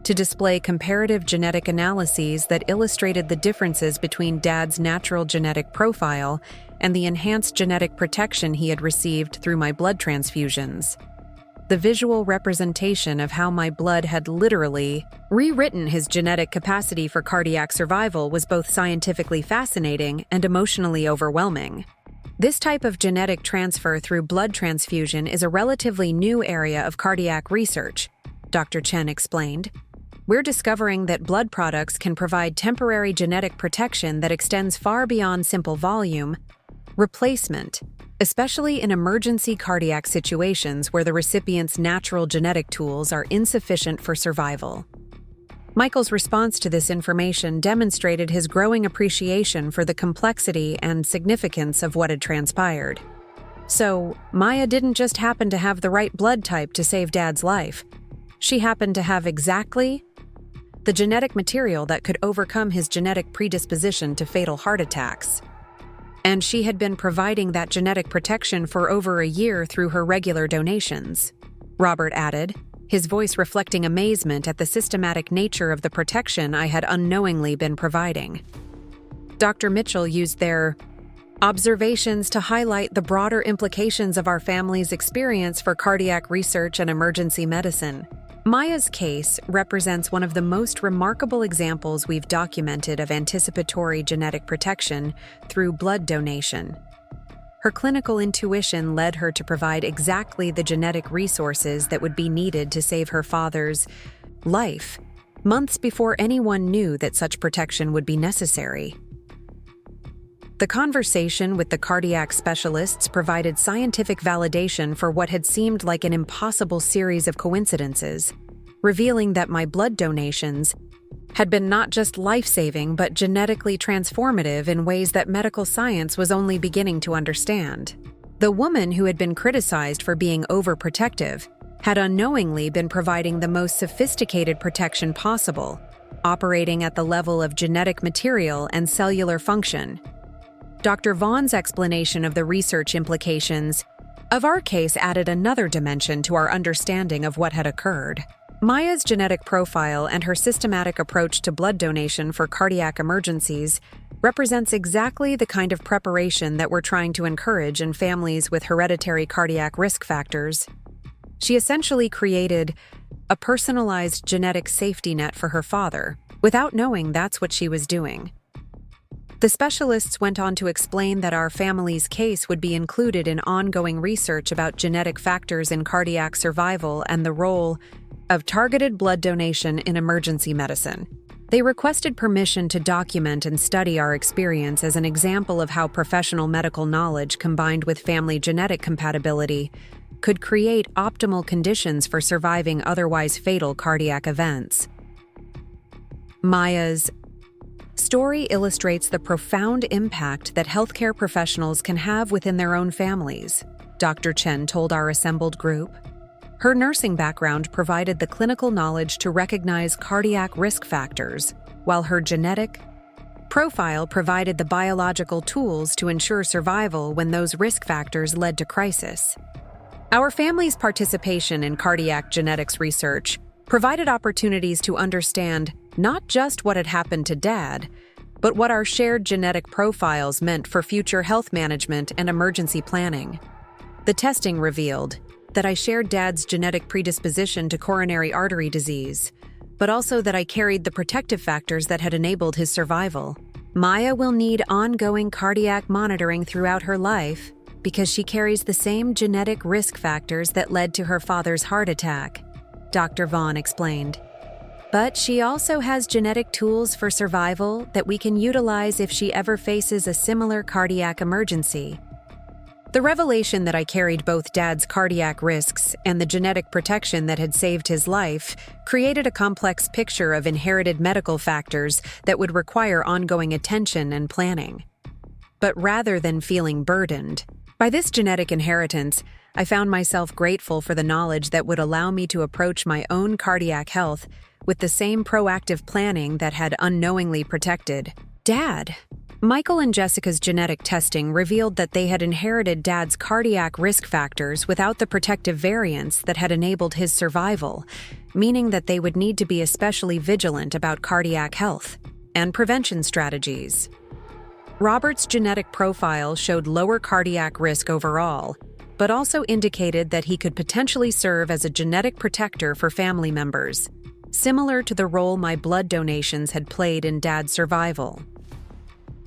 to display comparative genetic analyses that illustrated the differences between Dad's natural genetic profile and the enhanced genetic protection he had received through my blood transfusions. The visual representation of how my blood had literally rewritten his genetic capacity for cardiac survival was both scientifically fascinating and emotionally overwhelming. This type of genetic transfer through blood transfusion is a relatively new area of cardiac research, Dr. Chen explained. We're discovering that blood products can provide temporary genetic protection that extends far beyond simple volume replacement, especially in emergency cardiac situations where the recipient's natural genetic tools are insufficient for survival. Michael's response to this information demonstrated his growing appreciation for the complexity and significance of what had transpired. So, Maya didn't just happen to have the right blood type to save Dad's life. She happened to have exactly the genetic material that could overcome his genetic predisposition to fatal heart attacks. And she had been providing that genetic protection for over a year through her regular donations, Robert added, his voice reflecting amazement at the systematic nature of the protection I had unknowingly been providing. Dr. Mitchell used their observations to highlight the broader implications of our family's experience for cardiac research and emergency medicine. Maya's case represents one of the most remarkable examples we've documented of anticipatory genetic protection through blood donation. Her clinical intuition led her to provide exactly the genetic resources that would be needed to save her father's life, months before anyone knew that such protection would be necessary. The conversation with the cardiac specialists provided scientific validation for what had seemed like an impossible series of coincidences, revealing that my blood donations had been not just life-saving but genetically transformative in ways that medical science was only beginning to understand. The woman who had been criticized for being overprotective had unknowingly been providing the most sophisticated protection possible, operating at the level of genetic material and cellular function. Dr. Vaughn's explanation of the research implications of our case added another dimension to our understanding of what had occurred. Maya's genetic profile and her systematic approach to blood donation for cardiac emergencies represents exactly the kind of preparation that we're trying to encourage in families with hereditary cardiac risk factors. She essentially created a personalized genetic safety net for her father, without knowing that's what she was doing. The specialists went on to explain that our family's case would be included in ongoing research about genetic factors in cardiac survival and the role of targeted blood donation in emergency medicine. They requested permission to document and study our experience as an example of how professional medical knowledge combined with family genetic compatibility could create optimal conditions for surviving otherwise fatal cardiac events. Maya's story illustrates the profound impact that healthcare professionals can have within their own families, Dr. Chen told our assembled group. Her nursing background provided the clinical knowledge to recognize cardiac risk factors, while her genetic profile provided the biological tools to ensure survival when those risk factors led to crisis. Our family's participation in cardiac genetics research provided opportunities to understand not just what had happened to Dad, but what our shared genetic profiles meant for future health management and emergency planning. The testing revealed that I shared Dad's genetic predisposition to coronary artery disease, but also that I carried the protective factors that had enabled his survival. Maya will need ongoing cardiac monitoring throughout her life because she carries the same genetic risk factors that led to her father's heart attack, Dr. Vaughn explained. But she also has genetic tools for survival that we can utilize if she ever faces a similar cardiac emergency. The revelation that I carried both Dad's cardiac risks and the genetic protection that had saved his life created a complex picture of inherited medical factors that would require ongoing attention and planning. But rather than feeling burdened by this genetic inheritance, I found myself grateful for the knowledge that would allow me to approach my own cardiac health with the same proactive planning that had unknowingly protected Dad. Michael and Jessica's genetic testing revealed that they had inherited Dad's cardiac risk factors without the protective variants that had enabled his survival, meaning that they would need to be especially vigilant about cardiac health and prevention strategies. Robert's genetic profile showed lower cardiac risk overall, but also indicated that he could potentially serve as a genetic protector for family members, similar to the role my blood donations had played in Dad's survival.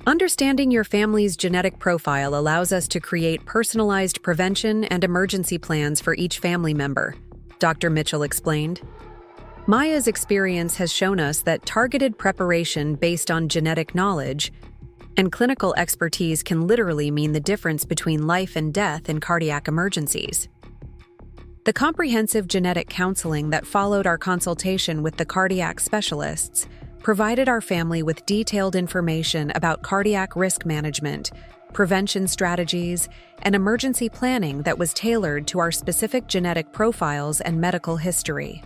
Understanding your family's genetic profile allows us to create personalized prevention and emergency plans for each family member, Dr. Mitchell explained. Maya's experience has shown us that targeted preparation based on genetic knowledge and clinical expertise can literally mean the difference between life and death in cardiac emergencies. The comprehensive genetic counseling that followed our consultation with the cardiac specialists provided our family with detailed information about cardiac risk management, prevention strategies, and emergency planning that was tailored to our specific genetic profiles and medical history.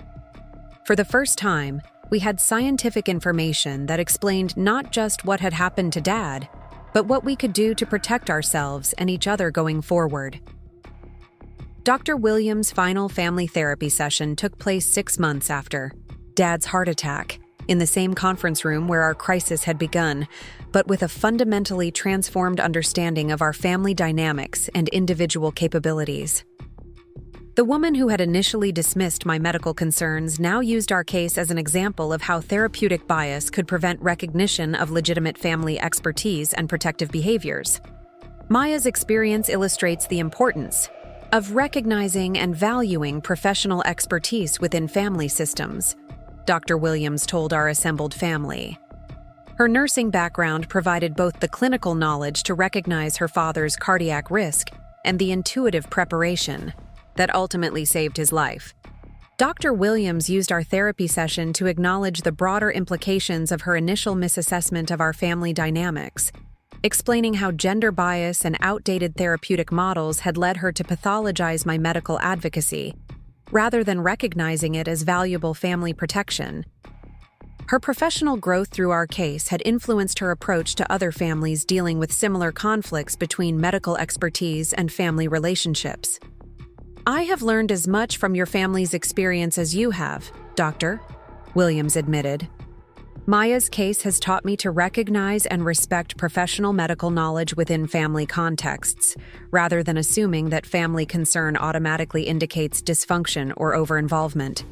For the first time, we had scientific information that explained not just what had happened to Dad, but what we could do to protect ourselves and each other going forward. Dr. Williams' final family therapy session took place 6 months after Dad's heart attack, in the same conference room where our crisis had begun, but with a fundamentally transformed understanding of our family dynamics and individual capabilities. The woman who had initially dismissed my medical concerns now used our case as an example of how therapeutic bias could prevent recognition of legitimate family expertise and protective behaviors. Maya's experience illustrates the importance of recognizing and valuing professional expertise within family systems, Dr. Williams told our assembled family. Her nursing background provided both the clinical knowledge to recognize her father's cardiac risk and the intuitive preparation that ultimately saved his life. Dr. Williams used our therapy session to acknowledge the broader implications of her initial misassessment of our family dynamics, explaining how gender bias and outdated therapeutic models had led her to pathologize my medical advocacy, rather than recognizing it as valuable family protection. Her professional growth through our case had influenced her approach to other families dealing with similar conflicts between medical expertise and family relationships. "I have learned as much from your family's experience as you have, Doctor," Williams admitted. "Maya's case has taught me to recognize and respect professional medical knowledge within family contexts, rather than assuming that family concern automatically indicates dysfunction or over-involvement."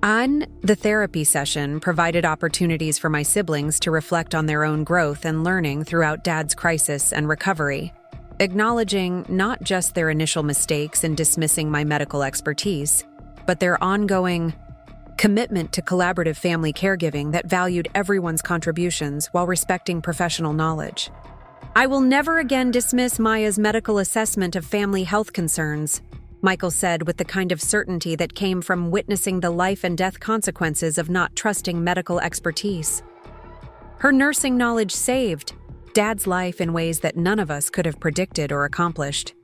The therapy session provided opportunities for my siblings to reflect on their own growth and learning throughout Dad's crisis and recovery, acknowledging not just their initial mistakes in dismissing my medical expertise, but their ongoing commitment to collaborative family caregiving that valued everyone's contributions while respecting professional knowledge. "I will never again dismiss Maya's medical assessment of family health concerns," Michael said with the kind of certainty that came from witnessing the life and death consequences of not trusting medical expertise. Her nursing knowledge saved Dad's life in ways that none of us could have predicted or accomplished.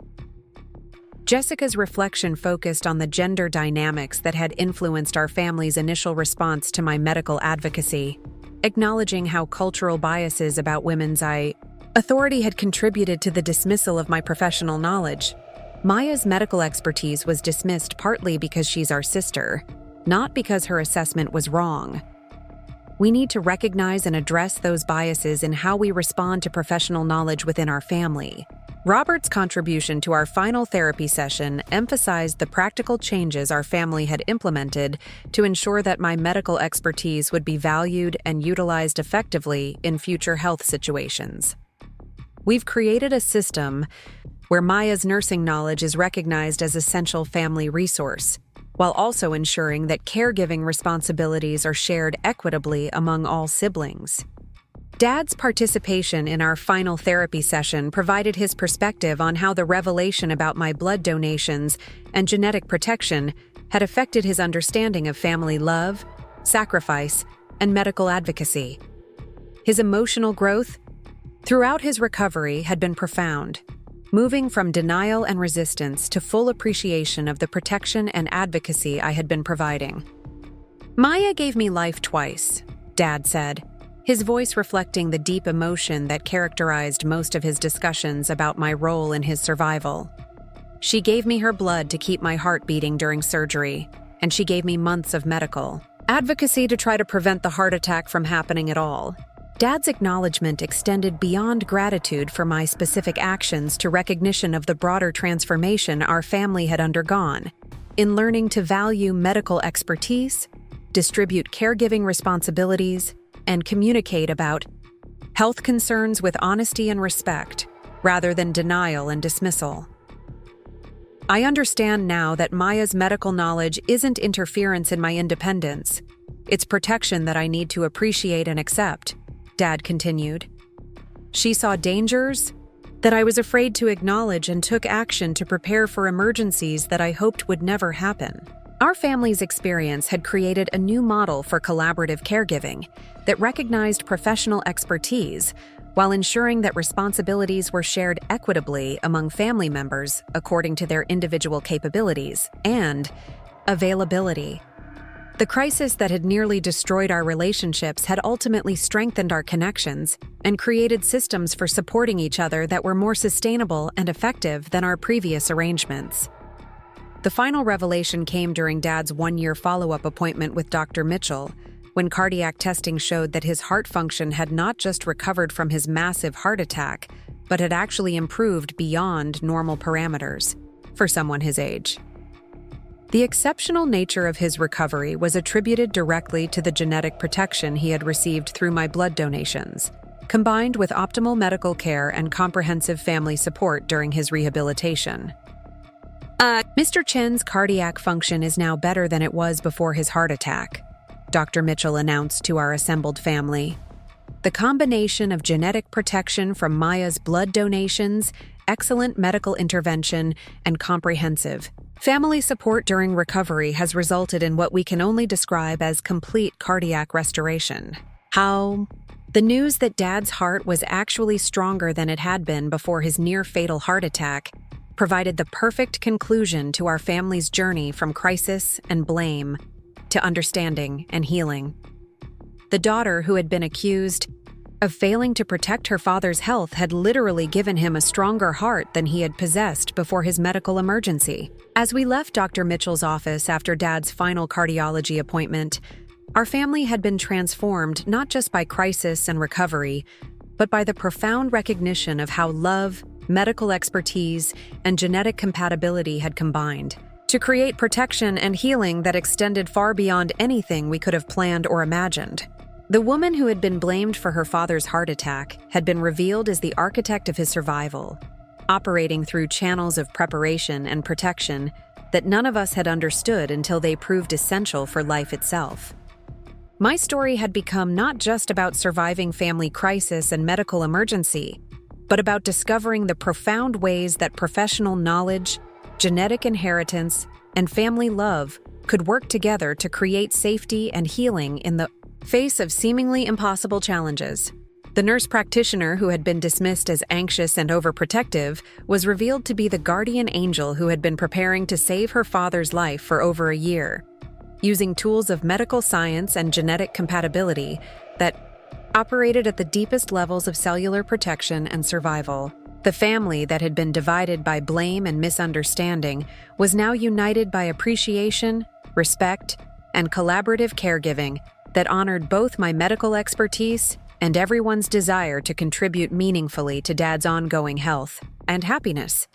Jessica's reflection focused on the gender dynamics that had influenced our family's initial response to my medical advocacy, acknowledging how cultural biases about women's authority had contributed to the dismissal of my professional knowledge. Maya's medical expertise was dismissed partly because she's our sister, not because her assessment was wrong. We need to recognize and address those biases in how we respond to professional knowledge within our family. Robert's contribution to our final therapy session emphasized the practical changes our family had implemented to ensure that my medical expertise would be valued and utilized effectively in future health situations. We've created a system where Maya's nursing knowledge is recognized as essential family resource, while also ensuring that caregiving responsibilities are shared equitably among all siblings. Dad's participation in our final therapy session provided his perspective on how the revelation about my blood donations and genetic protection had affected his understanding of family love, sacrifice, and medical advocacy. His emotional growth throughout his recovery had been profound, moving from denial and resistance to full appreciation of the protection and advocacy I had been providing. "Maya gave me life twice," Dad said, his voice reflecting the deep emotion that characterized most of his discussions about my role in his survival. "She gave me her blood to keep my heart beating during surgery, and she gave me months of medical advocacy to try to prevent the heart attack from happening at all." Dad's acknowledgement extended beyond gratitude for my specific actions to recognition of the broader transformation our family had undergone in learning to value medical expertise, distribute caregiving responsibilities, and communicate about health concerns with honesty and respect, rather than denial and dismissal. "I understand now that Maya's medical knowledge isn't interference in my independence. It's protection that I need to appreciate and accept," Dad continued. "She saw dangers that I was afraid to acknowledge and took action to prepare for emergencies that I hoped would never happen." Our family's experience had created a new model for collaborative caregiving that recognized professional expertise while ensuring that responsibilities were shared equitably among family members according to their individual capabilities and availability. The crisis that had nearly destroyed our relationships had ultimately strengthened our connections and created systems for supporting each other that were more sustainable and effective than our previous arrangements. The final revelation came during Dad's one-year follow-up appointment with Dr. Mitchell, when cardiac testing showed that his heart function had not just recovered from his massive heart attack, but had actually improved beyond normal parameters for someone his age. The exceptional nature of his recovery was attributed directly to the genetic protection he had received through my blood donations, combined with optimal medical care and comprehensive family support during his rehabilitation. Mr. Chen's cardiac function is now better than it was before his heart attack, Dr. Mitchell announced to our assembled family. The combination of genetic protection from Maya's blood donations, excellent medical intervention, and comprehensive family support during recovery has resulted in what we can only describe as complete cardiac restoration. How? The news that Dad's heart was actually stronger than it had been before his near-fatal heart attack provided the perfect conclusion to our family's journey from crisis and blame to understanding and healing. The daughter who had been accused of failing to protect her father's health had literally given him a stronger heart than he had possessed before his medical emergency. As we left Dr. Mitchell's office after Dad's final cardiology appointment, our family had been transformed not just by crisis and recovery, but by the profound recognition of how love, medical expertise, and genetic compatibility had combined to create protection and healing that extended far beyond anything we could have planned or imagined. The woman who had been blamed for her father's heart attack had been revealed as the architect of his survival, operating through channels of preparation and protection that none of us had understood until they proved essential for life itself. My story had become not just about surviving family crisis and medical emergency, but about discovering the profound ways that professional knowledge, genetic inheritance, and family love could work together to create safety and healing in the face of seemingly impossible challenges. The nurse practitioner who had been dismissed as anxious and overprotective was revealed to be the guardian angel who had been preparing to save her father's life for over a year, using tools of medical science and genetic compatibility that operated at the deepest levels of cellular protection and survival. The family that had been divided by blame and misunderstanding was now united by appreciation, respect, and collaborative caregiving that honored both my medical expertise and everyone's desire to contribute meaningfully to Dad's ongoing health and happiness.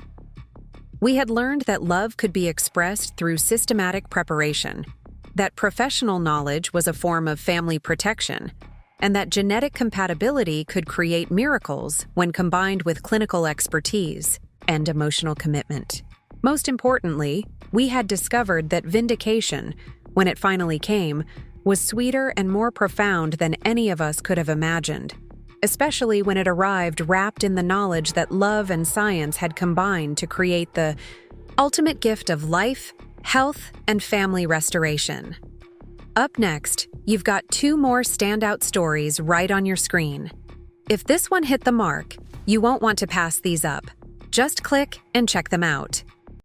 We had learned that love could be expressed through systematic preparation, that professional knowledge was a form of family protection, and that genetic compatibility could create miracles when combined with clinical expertise and emotional commitment. Most importantly, we had discovered that vindication, when it finally came, was sweeter and more profound than any of us could have imagined, especially when it arrived wrapped in the knowledge that love and science had combined to create the ultimate gift of life, health, and family restoration. Up next, you've got 2 more standout stories right on your screen. If this one hit the mark, you won't want to pass these up. Just click and check them out.